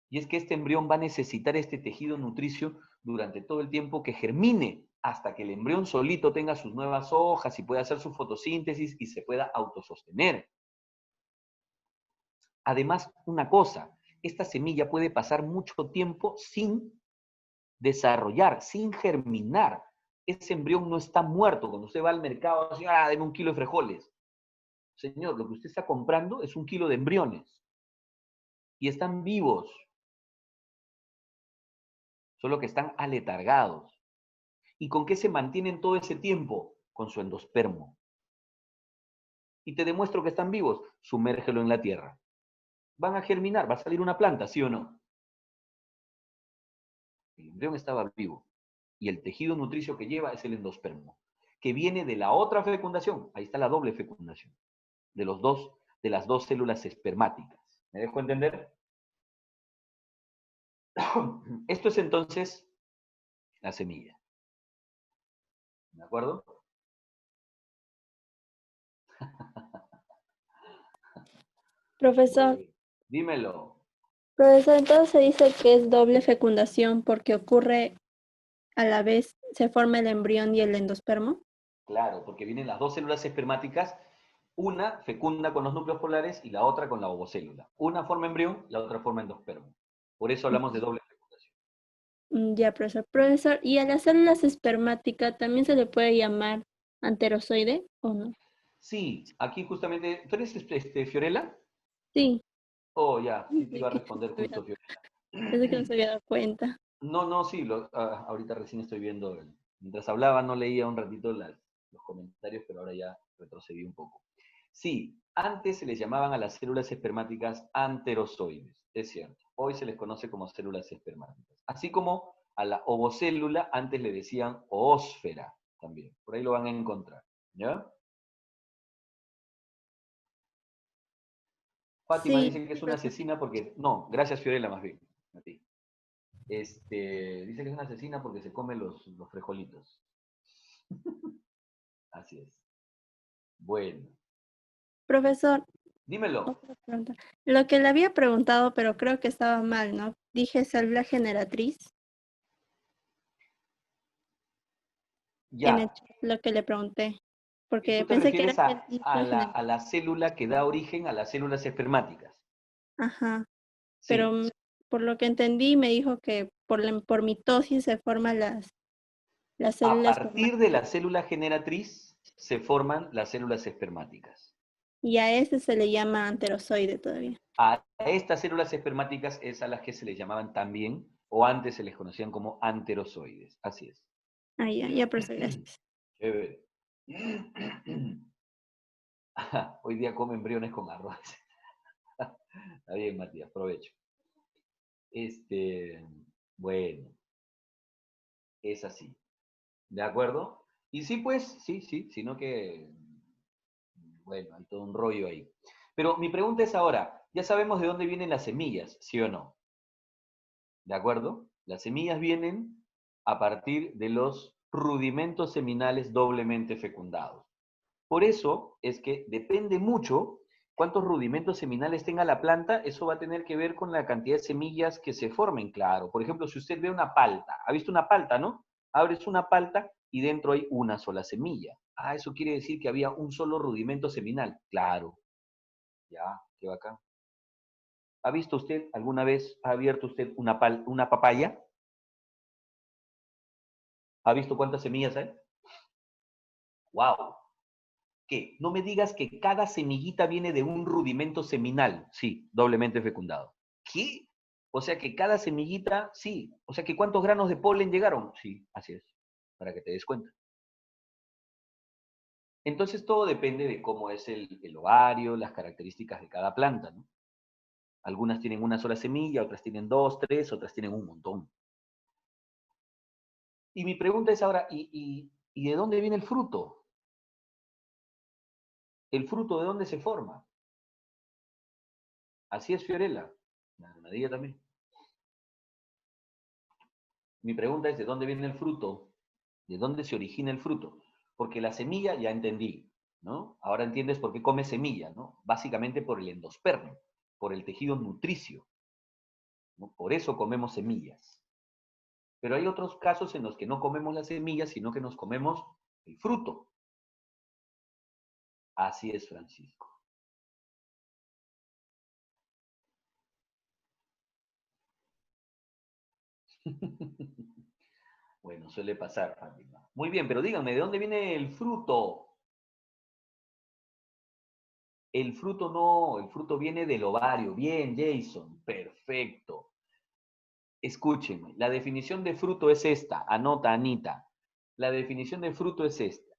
Y es que este embrión va a necesitar este tejido nutricio durante todo el tiempo que germine, hasta que el embrión solito tenga sus nuevas hojas y pueda hacer su fotosíntesis y se pueda autosostener. Además, una cosa, esta semilla puede pasar mucho tiempo sin desarrollar, sin germinar, ese embrión no está muerto. Cuando usted va al mercado, así, ah, deme 1 kilo de frijoles. Señor, lo que usted está comprando es 1 kilo de embriones. Y están vivos, solo que están aletargados. ¿Y con qué se mantienen todo ese tiempo? Con su endospermo. Y te demuestro que están vivos, sumérgelo en la tierra. Van a germinar, va a salir una planta, ¿sí o no? El embrión estaba vivo. Y el tejido nutricio que lleva es el endospermo, que viene de la otra fecundación. Ahí está la doble fecundación, de las dos células espermáticas. ¿Me dejo entender? Esto es entonces la semilla. ¿De acuerdo? Profesor, Bueno, dímelo. profesor, entonces se dice que es doble fecundación porque ocurre a la vez, se forma el embrión y el endospermo. Claro, porque vienen las dos células espermáticas, una fecunda con los núcleos polares y la otra con la ovocélula. Una forma embrión, la otra forma endospermo. Por eso hablamos de doble fecundación. Ya, profesor. Profesor, ¿y a las células espermáticas también se le puede llamar anterozoide o no? Sí, aquí justamente, ¿tú eres Fiorella? Sí, Oh, ya, sí te iba a pensé responder justo, Fiorella. que no se había dado cuenta. No, no, sí, ahorita recién estoy viendo, mientras hablaba no leía un ratito los comentarios, pero ahora ya retrocedí un poco. Sí, antes se les llamaban a las células espermáticas anterozoides, es cierto. Hoy se les conoce como células espermáticas. Así como a la ovocélula antes le decían oósfera también. Por ahí lo van a encontrar. ¿Ya? Fátima Sí, dice que es una profesor. asesina porque... No, gracias Fiorella más bien. A ti. Dice que es una asesina porque se come los frijolitos. Así es. Bueno, Profesor, dímelo. otra pregunta. Lo que le había preguntado, pero creo que estaba mal, ¿no? Dije célula generatriz en el Ya. chat, lo que le pregunté, Y porque tú te pensé que refieres era el núcleo a general. la célula que da origen a las células espermáticas. Ajá, pero Sí. por lo que entendí, me dijo que por mitosis se forman las A células partir de espermáticas la célula generatriz se forman las células espermáticas. y a ese se le llama anterozoide todavía. A estas células espermáticas es a las que se les llamaban también, o antes se les conocían como anterozoides. Así es. Ah, ya, profesor, gracias. Chévere. Hoy día come embriones con arroz. Está bien, Matías, provecho. Este, bueno, es así. ¿De acuerdo? Y sí, pues, sí, sino que, bueno, hay todo un rollo ahí. Pero mi pregunta es ahora, ya sabemos de dónde vienen las semillas, ¿sí o no? ¿De acuerdo? Las semillas vienen a partir de los rudimentos seminales doblemente fecundados. Por eso es que depende mucho cuántos rudimentos seminales tenga la planta, eso va a tener que ver con la cantidad de semillas que se formen, claro. Por ejemplo, si usted ve una palta, ¿ha visto una palta, no? Abres una palta y dentro hay una sola semilla. Ah, eso quiere decir que había un solo rudimento seminal. Claro, ya, qué bacán. ¿Ha visto usted alguna vez, ha abierto usted una papaya? ¿Ha visto cuántas semillas hay? ¡Wow! ¿Qué? No me digas que cada semillita viene de un rudimento seminal. Sí, doblemente fecundado. ¿Qué? O sea que cada semillita, sí. O sea que ¿cuántos granos de polen llegaron? Sí, así es. Para que te des cuenta. Entonces todo depende de cómo es el ovario, las características de cada planta, ¿no? Algunas tienen una sola semilla, otras tienen dos, tres, otras tienen un montón. Y mi pregunta es ahora, ¿y de dónde viene el fruto? ¿El fruto de dónde se forma? Así es, Fiorella. Nadie también. Mi pregunta es, ¿de dónde viene el fruto? ¿De dónde se origina el fruto? Porque la semilla ya entendí, ¿no? Ahora entiendes por qué come semilla, ¿no? Básicamente por el endospermo, por el tejido nutricio, ¿no? Por eso comemos semillas. Pero hay otros casos en los que no comemos las semillas, sino que nos comemos el fruto. Así es, Francisco. Bueno, suele pasar, Fátima. Muy bien, pero díganme, ¿de dónde viene el fruto? El fruto no, el fruto viene del ovario. Bien, Jason, perfecto. Escúchenme, la definición de fruto es esta. Anota, Anita. La definición de fruto es esta.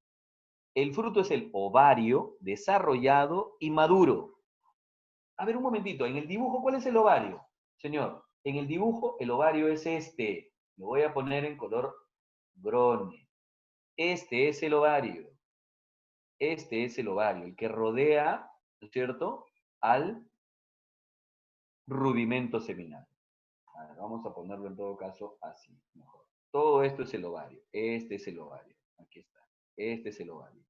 El fruto es el ovario desarrollado y maduro. A ver, un momentito, en el dibujo, ¿cuál es el ovario? Señor, en el dibujo, el ovario es este. Lo voy a poner en color brone. Este es el ovario. Este es el ovario, el que rodea, ¿no es cierto?, al rudimento seminal. A ver, vamos a ponerlo en todo caso así, mejor. Todo esto es el ovario. Este es el ovario. Aquí está. Este es el ovario.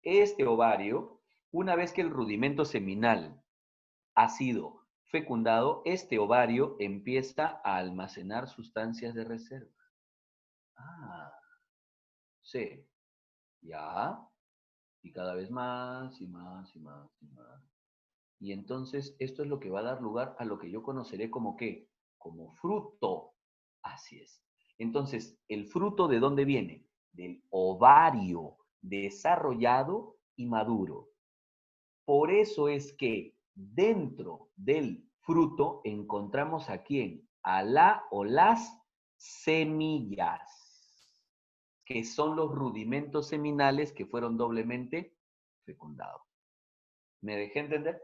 Este ovario, una vez que el rudimento seminal ha sido fecundado, este ovario empieza a almacenar sustancias de reserva. Ah, sí. Ya. Y cada vez más y más y más y más. Y entonces esto es lo que va a dar lugar a lo que yo conoceré como ¿qué? Como fruto. Así es. Entonces, ¿el fruto de dónde viene? Del ovario desarrollado y maduro. Por eso es que dentro del fruto encontramos a quién? A la o las semillas, que son los rudimentos seminales que fueron doblemente fecundados. ¿Me dejé entender?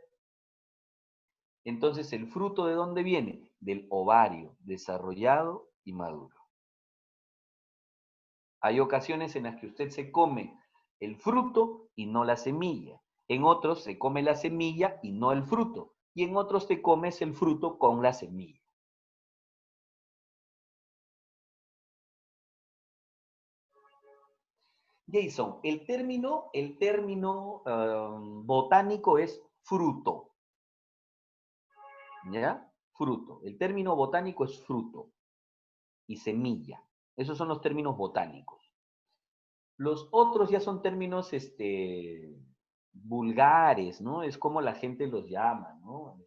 Entonces, ¿el fruto de dónde viene? Del ovario desarrollado y maduro. Hay ocasiones en las que usted se come el fruto y no la semilla. En otros se come la semilla y no el fruto. Y en otros te comes el fruto con la semilla. Jason, el término botánico es fruto. ¿Ya? Fruto. El término botánico es fruto y semilla. Esos son los términos botánicos. Los otros ya son términos vulgares, ¿no? Es como la gente los llama, ¿no?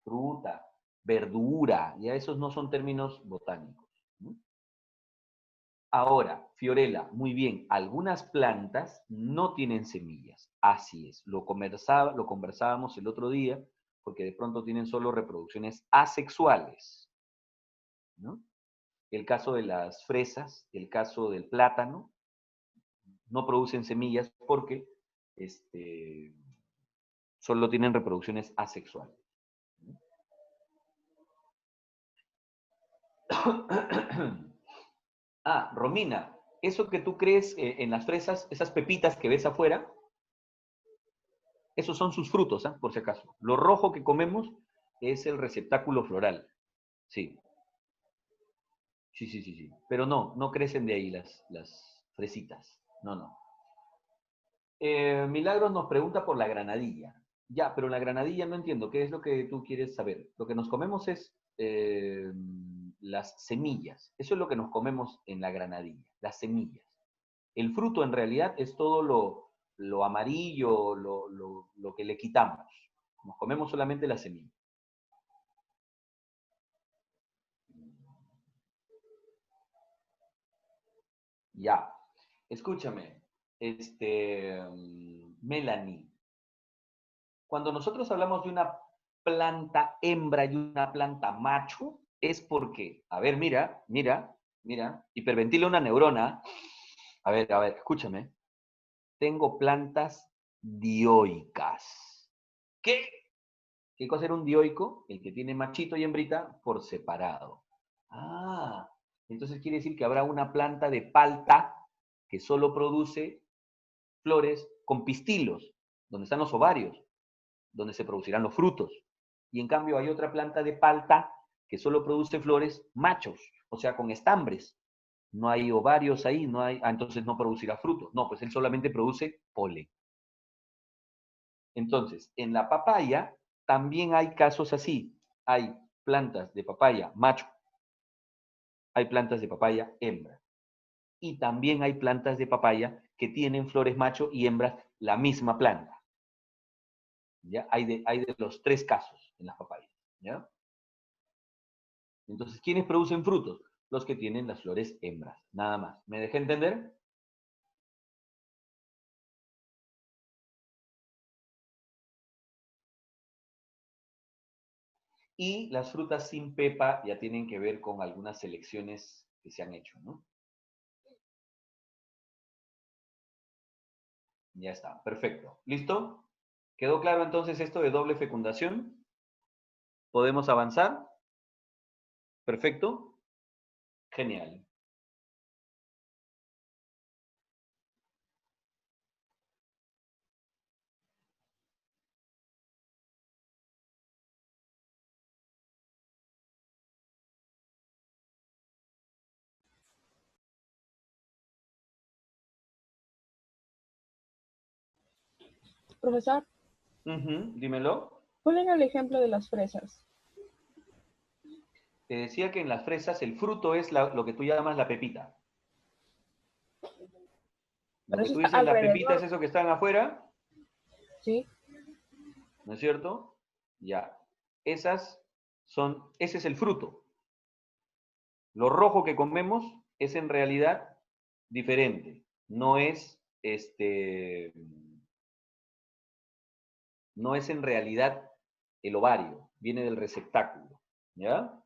Fruta, verdura, ya esos no son términos botánicos, ¿no? Ahora, Fiorella, muy bien, algunas plantas no tienen semillas, así es, lo conversábamos el otro día, porque de pronto tienen solo reproducciones asexuales, ¿no? El caso de las fresas, el caso del plátano, no producen semillas porque solo tienen reproducciones asexuales. Ah, Romina, eso que tú crees en las fresas, esas pepitas que ves afuera, esos son sus frutos, ¿ah? Por si acaso. Lo rojo que comemos es el receptáculo floral. Sí, sí, sí, sí, sí. Pero no crecen de ahí las fresitas. No, no. Milagros nos pregunta por la granadilla. Ya, pero la granadilla no entiendo. ¿Qué es lo que tú quieres saber? Lo que nos comemos es las semillas. Eso es lo que nos comemos en la granadilla, las semillas. El fruto en realidad es todo lo amarillo, lo que le quitamos. Nos comemos solamente la semilla. Ya. Escúchame, Melanie. Cuando nosotros hablamos de una planta hembra y una planta macho, es porque, a ver, mira, hiperventila una neurona. A ver, escúchame. Tengo plantas dioicas. ¿Qué? ¿Qué cosa era un dioico? El que tiene machito y hembrita por separado. Ah, entonces quiere decir que habrá una planta de palta que solo produce flores con pistilos, donde están los ovarios, donde se producirán los frutos. Y en cambio hay otra planta de palta que solo produce flores machos, o sea, con estambres. No hay ovarios ahí, no hay, entonces no producirá frutos. No, pues él solamente produce polen. Entonces, en la papaya también hay casos así. Hay plantas de papaya macho, hay plantas de papaya hembra. Y también hay plantas de papaya que tienen flores macho y hembras la misma planta. ¿Ya? Hay de los tres casos en las papayas. ¿Ya? Entonces, ¿quiénes producen frutos? los que tienen las flores hembras. Nada más. ¿Me dejé entender? Y las frutas sin pepa ya tienen que ver con algunas selecciones que se han hecho, ¿no? Ya está, perfecto. ¿Listo? ¿Quedó claro entonces esto de doble fecundación? ¿Podemos avanzar? Perfecto. Genial. Profesor, Dímelo. ¿cuál era el ejemplo de las fresas? Te decía que en las fresas el fruto es lo que tú llamas la pepita. Lo Pero que eso tú está dices la pepita es alrededor, eso que están afuera, ¿sí? ¿no es cierto? Ya. Ese es el fruto. Lo rojo que comemos es en realidad diferente. No es en realidad el ovario, viene del receptáculo. ¿Ya?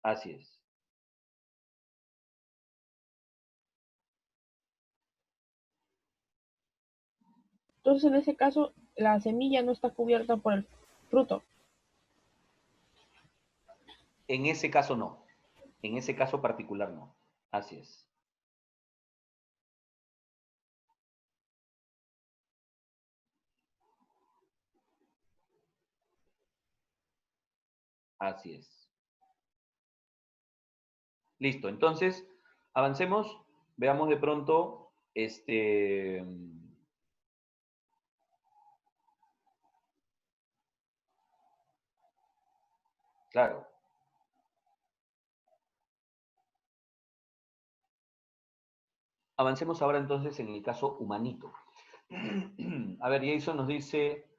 Así es. Entonces, en ese caso, la semilla no está cubierta por el fruto. En ese caso no. En ese caso particular no. Así es. Así es. Listo. Entonces, avancemos. Veamos de pronto, claro. Avancemos ahora entonces en el caso humanito. A ver, Jason nos dice,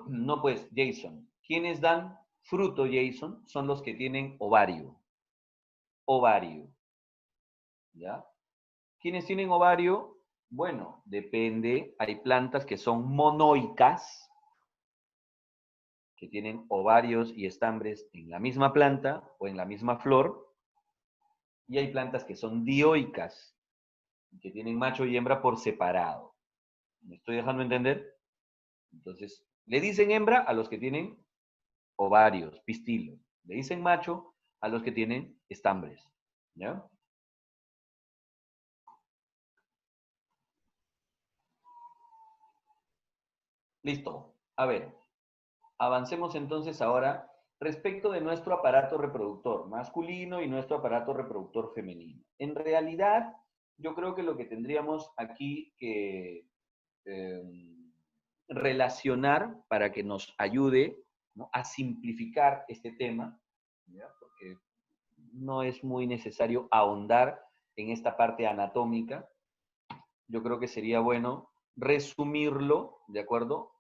no pues, Jason, ¿quiénes dan fruto, Jason? Son los que tienen ovario. Ovario. ¿Ya? ¿Quiénes tienen ovario? Bueno, depende. Hay plantas que son monoicas, que tienen ovarios y estambres en la misma planta o en la misma flor. Y hay plantas que son dioicas, que tienen macho y hembra por separado. ¿Me estoy dejando entender? Entonces, le dicen hembra a los que tienen ovarios, pistilos. Le dicen macho a los que tienen estambres. ¿Ya? Listo. A ver, avancemos entonces ahora respecto de nuestro aparato reproductor masculino y nuestro aparato reproductor femenino. En realidad, yo creo que lo que tendríamos aquí que eh, relacionar para que nos ayude, ¿no?, a simplificar este tema, ¿ya? Porque no es muy necesario ahondar en esta parte anatómica. Yo creo que sería bueno resumirlo, ¿de acuerdo?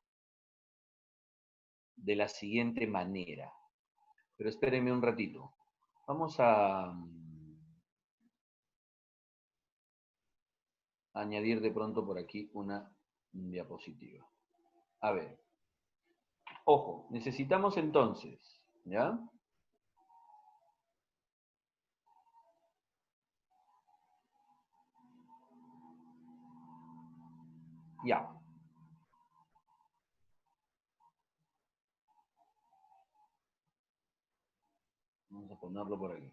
De la siguiente manera. Pero espérenme un ratito. Vamos a añadir de pronto por aquí una diapositiva. A ver. Ojo, necesitamos entonces, ¿ya? Ya. Vamos a ponerlo por aquí.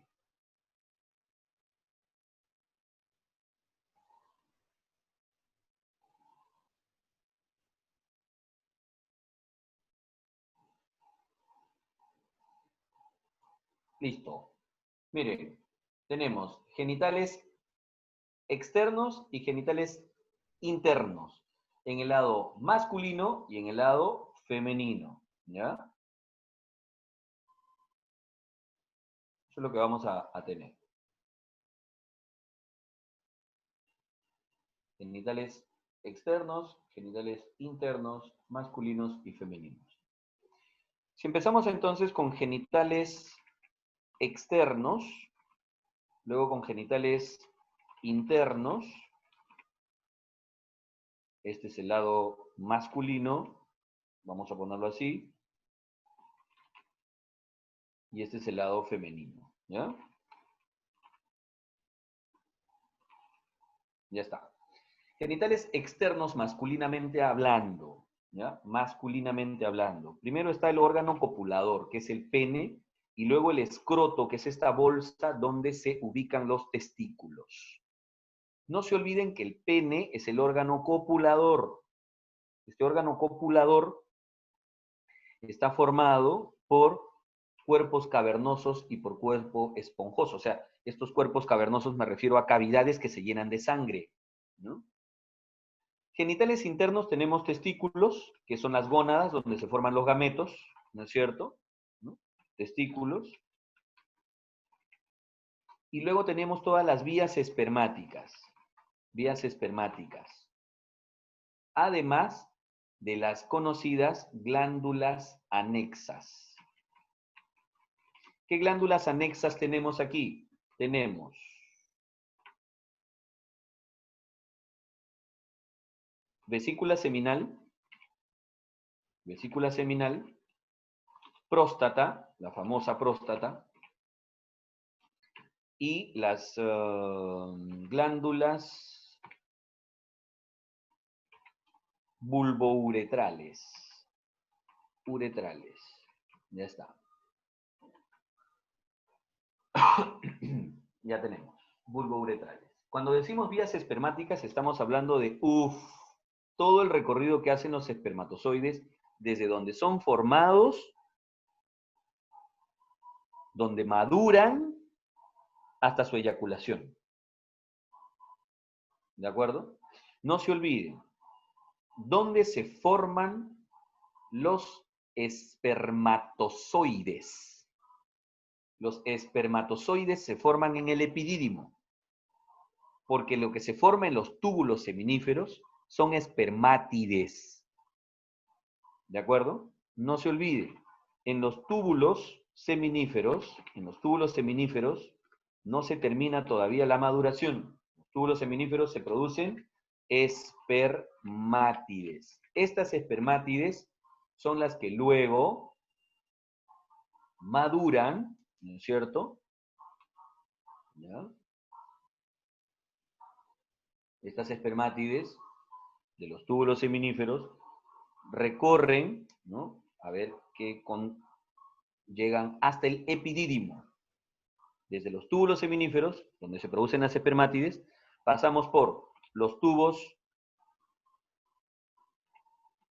Listo. Miren, tenemos genitales externos y genitales internos, en el lado masculino y en el lado femenino, ¿ya? Eso es lo que vamos a tener. Genitales externos, genitales internos, masculinos y femeninos. Si empezamos entonces con genitales externos, luego con genitales internos, este es el lado masculino, vamos a ponerlo así, y este es el lado femenino, ¿ya? Ya está. Genitales externos masculinamente hablando, ¿ya? Masculinamente hablando. Primero está el órgano copulador, que es el pene, y luego el escroto, que es esta bolsa donde se ubican los testículos. No se olviden que el pene es el órgano copulador. Este órgano copulador está formado por cuerpos cavernosos y por cuerpo esponjoso. O sea, estos cuerpos cavernosos me refiero a cavidades que se llenan de sangre, ¿no? Genitales internos tenemos testículos, que son las gónadas donde se forman los gametos, ¿no es cierto? ¿No? Testículos. Y luego tenemos todas las vías espermáticas. Vías espermáticas. Además de las conocidas glándulas anexas. ¿Qué glándulas anexas tenemos aquí? Tenemos vesícula seminal, próstata, la famosa próstata, y las glándulas bulbouretrales. Uretrales. Ya está. Ya tenemos. Bulbouretrales. Cuando decimos vías espermáticas, estamos hablando de, todo el recorrido que hacen los espermatozoides desde donde son formados, donde maduran, hasta su eyaculación. ¿De acuerdo? No se olviden, ¿dónde se forman los espermatozoides? Los espermatozoides se forman en el epidídimo, porque lo que se forma en los túbulos seminíferos son espermátides. ¿De acuerdo? No se olvide, en los túbulos seminíferos no se termina todavía la maduración. En los túbulos seminíferos se producen espermátides. Estas espermátides son las que luego maduran, ¿no es cierto? ¿Ya? Estas espermátides de los túbulos seminíferos recorren, ¿no? A ver, llegan hasta el epidídimo. Desde los túbulos seminíferos, donde se producen las espermátides, pasamos por los tubos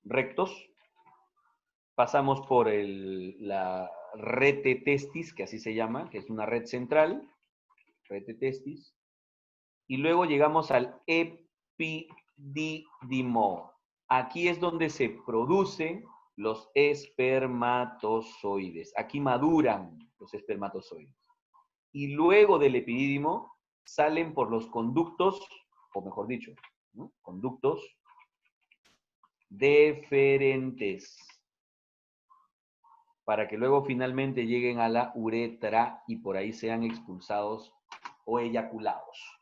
rectos, pasamos por la rete testis, que así se llama, que es una red central, rete testis, y luego llegamos al epidídimo. Aquí es donde se producen los espermatozoides. Aquí maduran los espermatozoides. Y luego del epidídimo salen por los conductos, o mejor dicho, ¿no? Conductos deferentes, para que luego finalmente lleguen a la uretra y por ahí sean expulsados o eyaculados.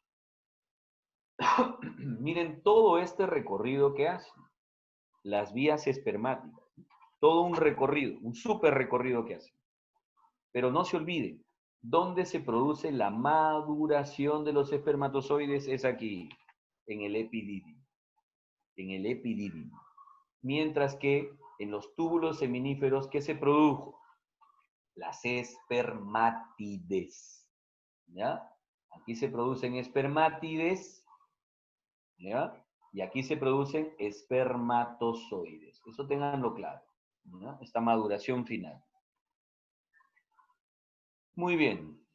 Miren todo este recorrido que hacen, las vías espermáticas, todo un recorrido, un súper recorrido que hacen. Pero no se olviden, ¿dónde se produce la maduración de los espermatozoides? Es aquí, en el epidídimo. En el epidídimo. Mientras que en los túbulos seminíferos, ¿qué se produjo? Las espermátides. ¿Ya? Aquí se producen espermátides, ¿ya? Y aquí se producen espermatozoides. Eso ténganlo claro, ¿ya? Esta maduración final. Muy bien.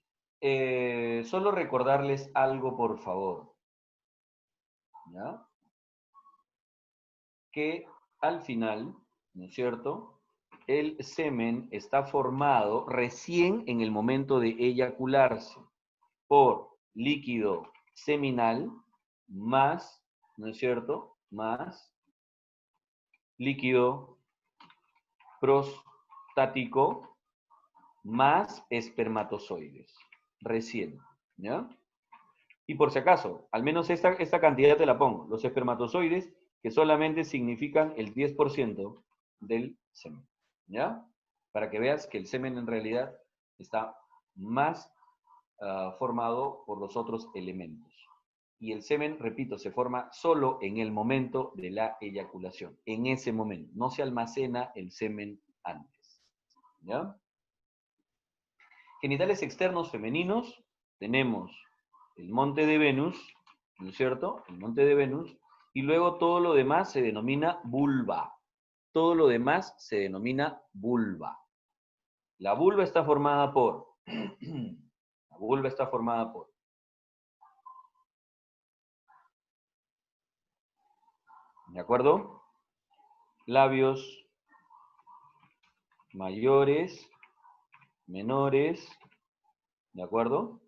Solo recordarles algo, por favor. ¿Ya? Que al final, ¿no es cierto?, el semen está formado recién en el momento de eyacularse por líquido seminal más, ¿no es cierto?, más líquido prostático más espermatozoides. Recién, ¿ya? Y por si acaso, al menos esta cantidad te la pongo. Los espermatozoides que solamente significan el 10% del semen, ¿ya? Para que veas que el semen en realidad está más formado por los otros elementos. Y el semen, repito, se forma solo en el momento de la eyaculación, en ese momento. No se almacena el semen antes, ¿ya? Genitales externos femeninos, tenemos el monte de Venus, ¿no es cierto? El monte de Venus, y luego todo lo demás se denomina vulva. Todo lo demás se denomina vulva. La vulva está formada por, la vulva está formada por ¿de acuerdo? Labios mayores, menores, ¿de acuerdo?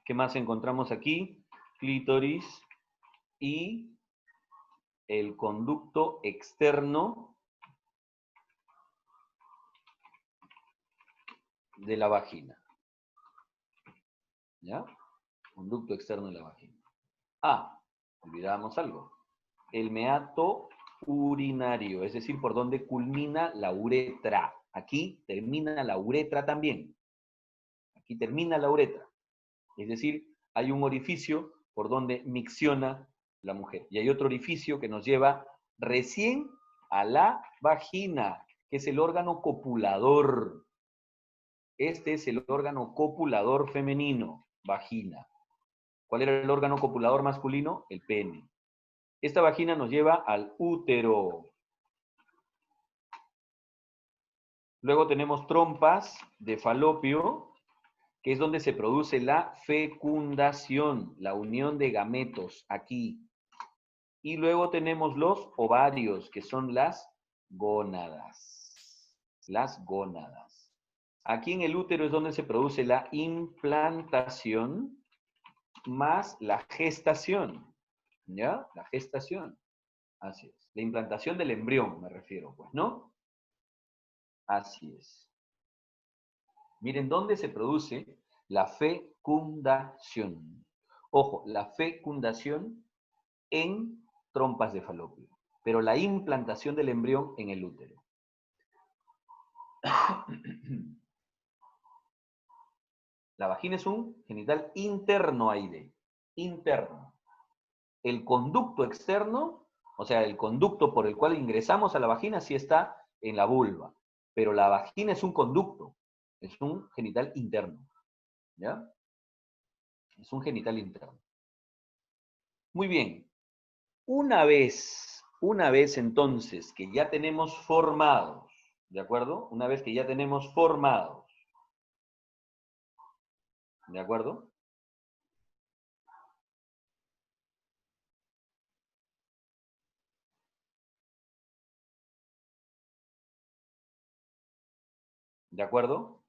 ¿Qué más encontramos aquí? Clítoris y el conducto externo de la vagina. ¿Ya? Conducto externo de la vagina. Ah, olvidábamos algo. El meato urinario, es decir, por donde culmina la uretra. Aquí termina la uretra también. Aquí termina la uretra. Es decir, hay un orificio por donde micciona la mujer. Y hay otro orificio que nos lleva recién a la vagina, que es el órgano copulador. Este es el órgano copulador femenino, vagina. ¿Cuál era el órgano copulador masculino? El pene. Esta vagina nos lleva al útero. Luego tenemos trompas de falopio, que es donde se produce la fecundación, la unión de gametos, aquí. Y luego tenemos los ovarios, que son las gónadas. Las gónadas. Aquí en el útero es donde se produce la implantación más la gestación. ¿Ya? La gestación. Así es. La implantación del embrión, me refiero, pues, ¿no? Así es. Miren dónde se produce la fecundación. Ojo, la fecundación en trompas de falopio, pero la implantación del embrión en el útero. La vagina es un genital internoide, interno. El conducto externo, o sea, el conducto por el cual ingresamos a la vagina, sí está en la vulva, pero la vagina es un conducto, es un genital interno, ¿ya? Es un genital interno. Muy bien. Una vez entonces que ya tenemos formados, ¿de acuerdo? Una vez que ya tenemos formados, ¿de acuerdo? ¿De acuerdo?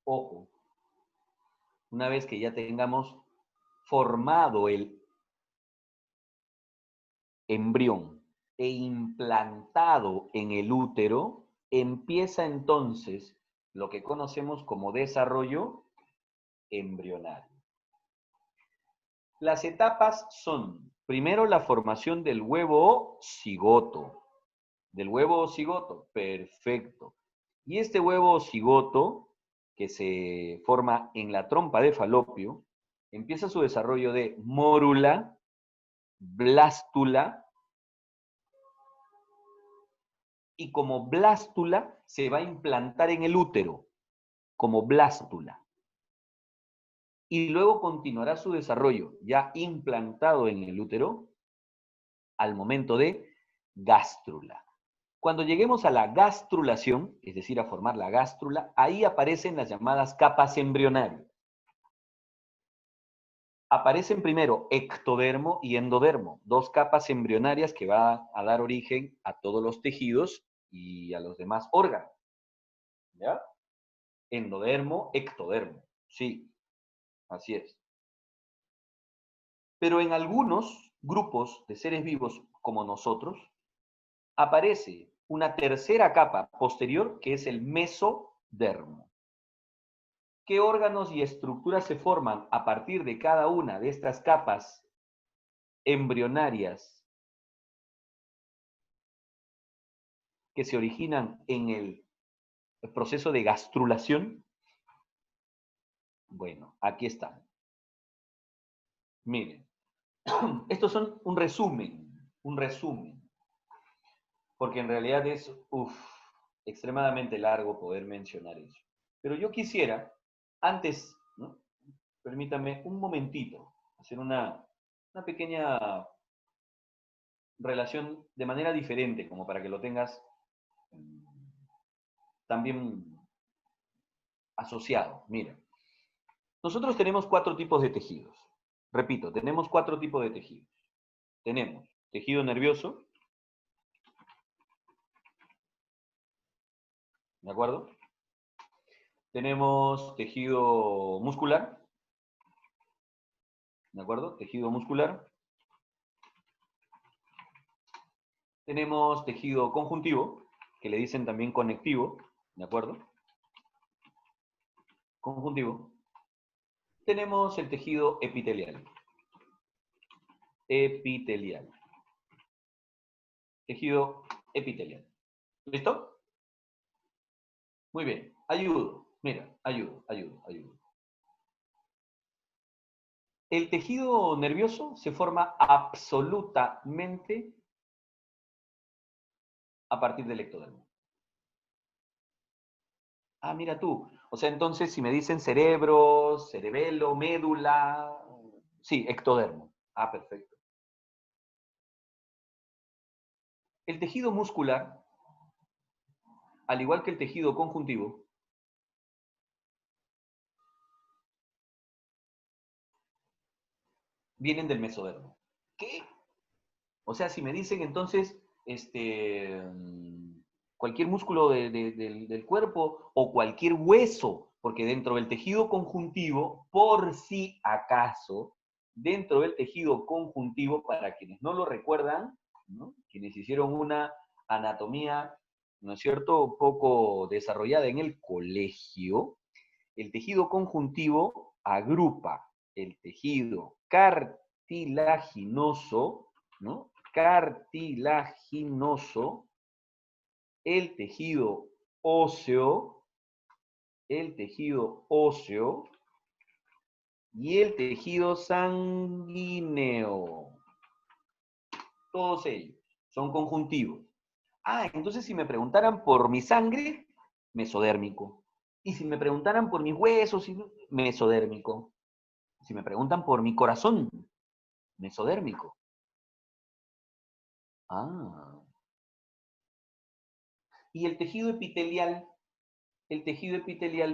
Ojo, una vez que ya tengamos formado el embrión e implantado en el útero, empieza entonces lo que conocemos como desarrollo embrionario. Las etapas son, primero, la formación del huevo o cigoto. Del huevo o cigoto, perfecto. Y este huevo o cigoto, que se forma en la trompa de falopio, empieza su desarrollo de mórula, blástula, y como blástula se va a implantar en el útero, como blástula. Y luego continuará su desarrollo ya implantado en el útero al momento de gástrula. Cuando lleguemos a la gastrulación, es decir, a formar la gástrula, ahí aparecen las llamadas capas embrionarias. Aparecen primero ectodermo y endodermo, dos capas embrionarias que van a dar origen a todos los tejidos y a los demás órganos. ¿Ya? Endodermo, ectodermo. Sí, así es. Pero en algunos grupos de seres vivos como nosotros, aparece una tercera capa posterior que es el mesodermo. ¿Qué órganos y estructuras se forman a partir de cada una de estas capas embrionarias que se originan en el proceso de gastrulación? Bueno, aquí están. Miren, estos son un resumen, porque en realidad es extremadamente largo poder mencionar eso. Pero yo quisiera, antes, ¿no? Permítame un momentito, hacer una pequeña relación de manera diferente, como para que lo tengas también asociado. Mira, nosotros tenemos 4 tipos de tejidos. Repito, tenemos 4 tipos de tejidos. Tenemos tejido nervioso, ¿de acuerdo? Tenemos tejido muscular, ¿de acuerdo? Tejido muscular. Tenemos tejido conjuntivo, que le dicen también conectivo, ¿de acuerdo? Conjuntivo. Tenemos el tejido epitelial. Epitelial. Tejido epitelial. ¿Listo? Muy bien. Ayudo. Mira, ayudo. El tejido nervioso se forma absolutamente a partir del ectodermo. Ah, mira tú. O sea, entonces, si me dicen cerebro, cerebelo, médula, sí, ectodermo. Ah, perfecto. El tejido muscular, al igual que el tejido conjuntivo, vienen del mesodermo. ¿Qué? O sea, si me dicen entonces, cualquier músculo del cuerpo o cualquier hueso, porque dentro del tejido conjuntivo, por si acaso, dentro del tejido conjuntivo, para quienes no lo recuerdan, ¿no? Quienes hicieron una anatomía, ¿no es cierto?, poco desarrollada en el colegio, el tejido conjuntivo agrupa el tejido cartilaginoso, ¿no? Cartilaginoso, el tejido óseo y el tejido sanguíneo. Todos ellos son conjuntivos. Ah, entonces si me preguntaran por mi sangre, mesodérmico. Y si me preguntaran por mis huesos, mesodérmico. Si me preguntan por mi corazón, mesodérmico. Ah. Y el tejido epitelial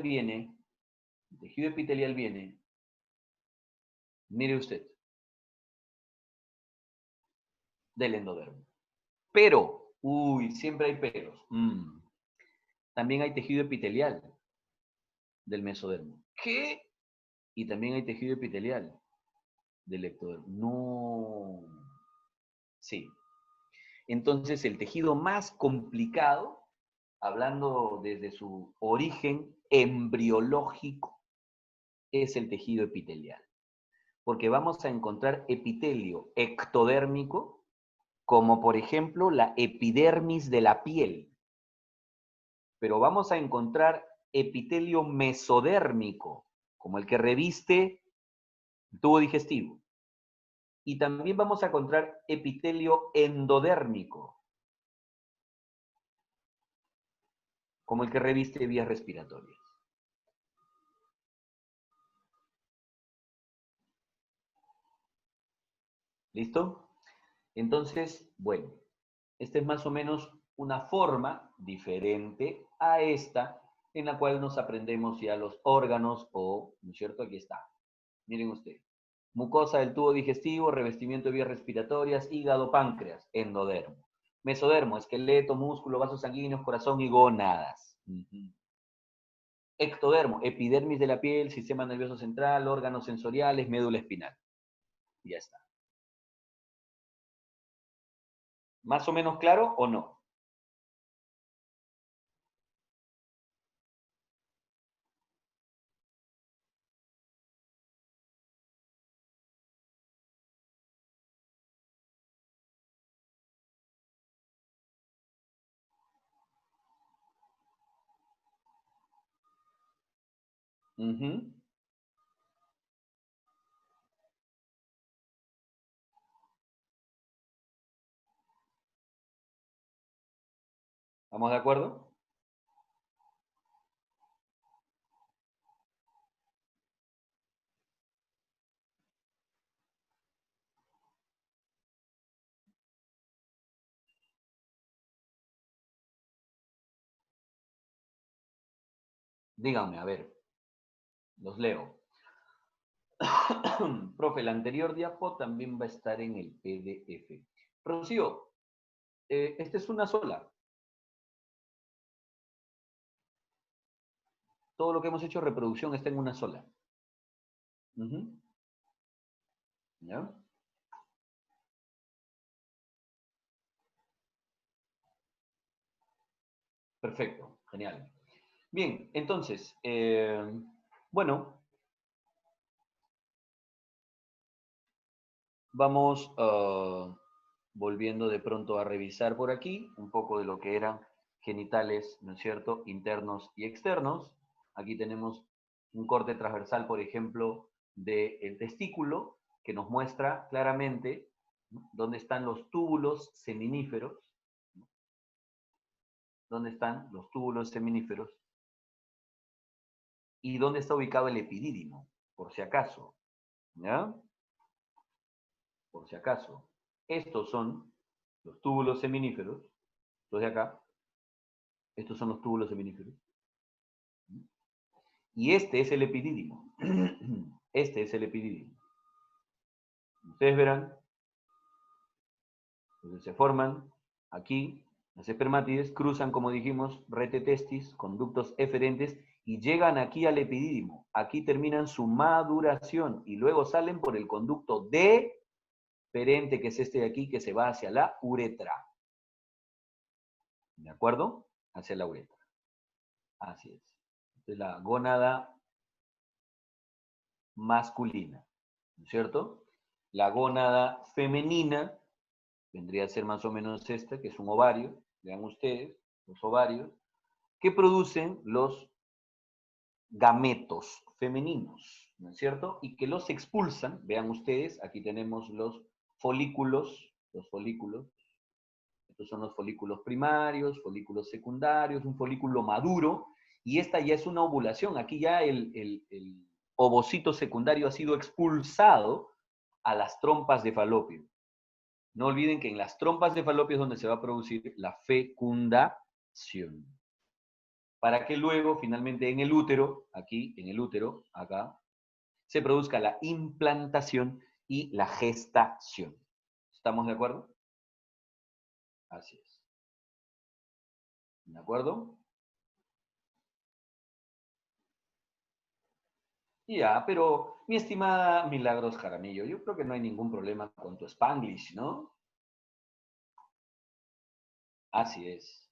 viene, mire usted, del endodermo. Pero, siempre hay peros. También hay tejido epitelial del mesodermo. ¿Qué? Y también hay tejido epitelial del ectodermo. No. Sí. Entonces, el tejido más complicado, hablando desde su origen embriológico, es el tejido epitelial. Porque vamos a encontrar epitelio ectodérmico, como por ejemplo la epidermis de la piel. Pero vamos a encontrar epitelio mesodérmico, como el que reviste el tubo digestivo. Y también vamos a encontrar epitelio endodérmico, como el que reviste vías respiratorias. ¿Listo? Entonces, bueno, esta es más o menos una forma diferente a esta, en la cual nos aprendemos ya los órganos o, ¿no es cierto? Aquí está. Miren ustedes. Mucosa del tubo digestivo, revestimiento de vías respiratorias, hígado, páncreas, endodermo. Mesodermo, esqueleto, músculo, vasos sanguíneos, corazón y gónadas. Ectodermo, epidermis de la piel, sistema nervioso central, órganos sensoriales, médula espinal. Y ya está. ¿Más o menos claro o no? Ujú. ¿Estamos de acuerdo? Díganme, a ver, los leo. Profe, la anterior diapo también va a estar en el PDF. Rocío, esta es una sola. Todo lo que hemos hecho reproducción está en una sola. Ujú. ¿Ya? Perfecto, genial. Bien, entonces, bueno, vamos volviendo de pronto a revisar por aquí un poco de lo que eran genitales, ¿no es cierto?, internos y externos. Aquí tenemos un corte transversal, por ejemplo, del testículo, que nos muestra claramente, ¿no?, dónde están los túbulos seminíferos, ¿no? Dónde están los túbulos seminíferos y dónde está ubicado el epidídimo, por si acaso, ¿ya? Por si acaso. Estos son los túbulos seminíferos, los de acá. Estos son los túbulos seminíferos. Y este es el epidídimo. Este es el epidídimo. Ustedes verán, donde se forman aquí las espermátides, cruzan, como dijimos, rete testis, conductos eferentes, y llegan aquí al epidídimo. Aquí terminan su maduración y luego salen por el conducto deferente, que es este de aquí, que se va hacia la uretra. ¿De acuerdo? Hacia la uretra. Así es. Esta es la gónada masculina, ¿no es cierto? La gónada femenina vendría a ser más o menos esta, que es un ovario, vean ustedes, los ovarios, que producen los gametos femeninos, ¿no es cierto? Y que los expulsan, vean ustedes, aquí tenemos los folículos, estos son los folículos primarios, folículos secundarios, un folículo maduro, y esta ya es una ovulación. Aquí ya el ovocito secundario ha sido expulsado a las trompas de falopio. No olviden que en las trompas de falopio es donde se va a producir la fecundación. Para que luego, finalmente, en el útero, aquí, en el útero, acá, se produzca la implantación y la gestación. ¿Estamos de acuerdo? Así es. ¿De acuerdo? Ya, pero mi estimada Milagros Jaramillo, yo creo que no hay ningún problema con tu Spanglish, ¿no? Así es.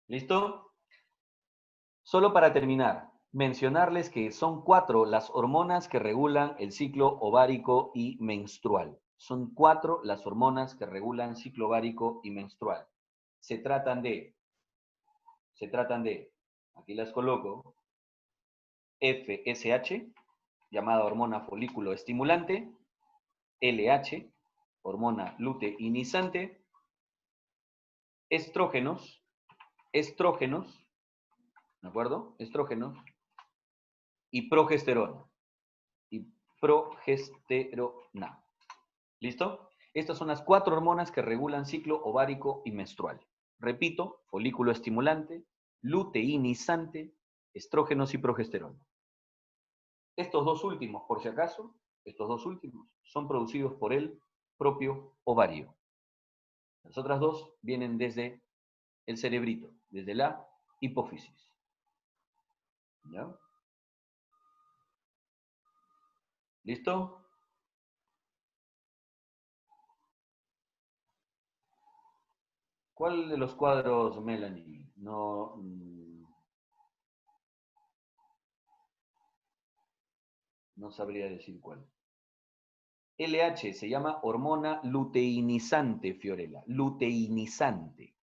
¿Listo? Solo para terminar, mencionarles que son 4 las hormonas que regulan el ciclo ovárico y menstrual. Son 4 las hormonas que regulan ciclo ovárico y menstrual. Se tratan de, aquí las coloco, FSH, llamada hormona folículo estimulante, LH, hormona luteinizante, estrógenos, ¿de acuerdo? Estrógenos y progesterona. Y progesterona. ¿Listo? Estas son las 4 hormonas que regulan ciclo ovárico y menstrual. Repito, folículo estimulante, luteinizante, estrógenos y progesterona. Estos dos últimos, por si acaso, estos dos últimos son producidos por el propio ovario. Las otras dos vienen desde el cerebrito, desde la hipófisis. ¿Ya? ¿Listo? ¿Cuál de los cuadros, Melanie? No, no sabría decir cuál. LH se llama hormona luteinizante, Fiorella. Luteinizante.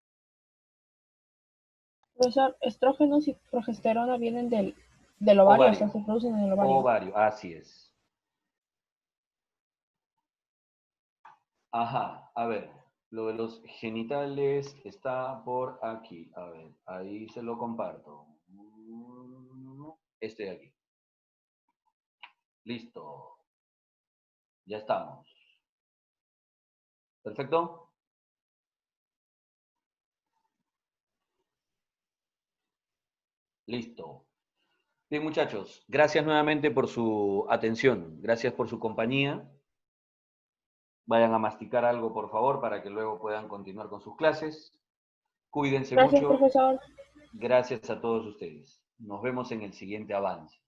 Profesor, estrógenos y progesterona vienen del ovario, o sea, Ovario. se producen en el ovario. Ovario, así es. Ajá, a ver. Lo de los genitales está por aquí. A ver, ahí se lo comparto. Este de aquí. Listo. Ya estamos. ¿Perfecto? Listo. Bien, muchachos, gracias nuevamente por su atención. Gracias por su compañía. Vayan a masticar algo, por favor, para que luego puedan continuar con sus clases. Cuídense Gracias, mucho. profesor. Gracias a todos ustedes. Nos vemos en el siguiente avance.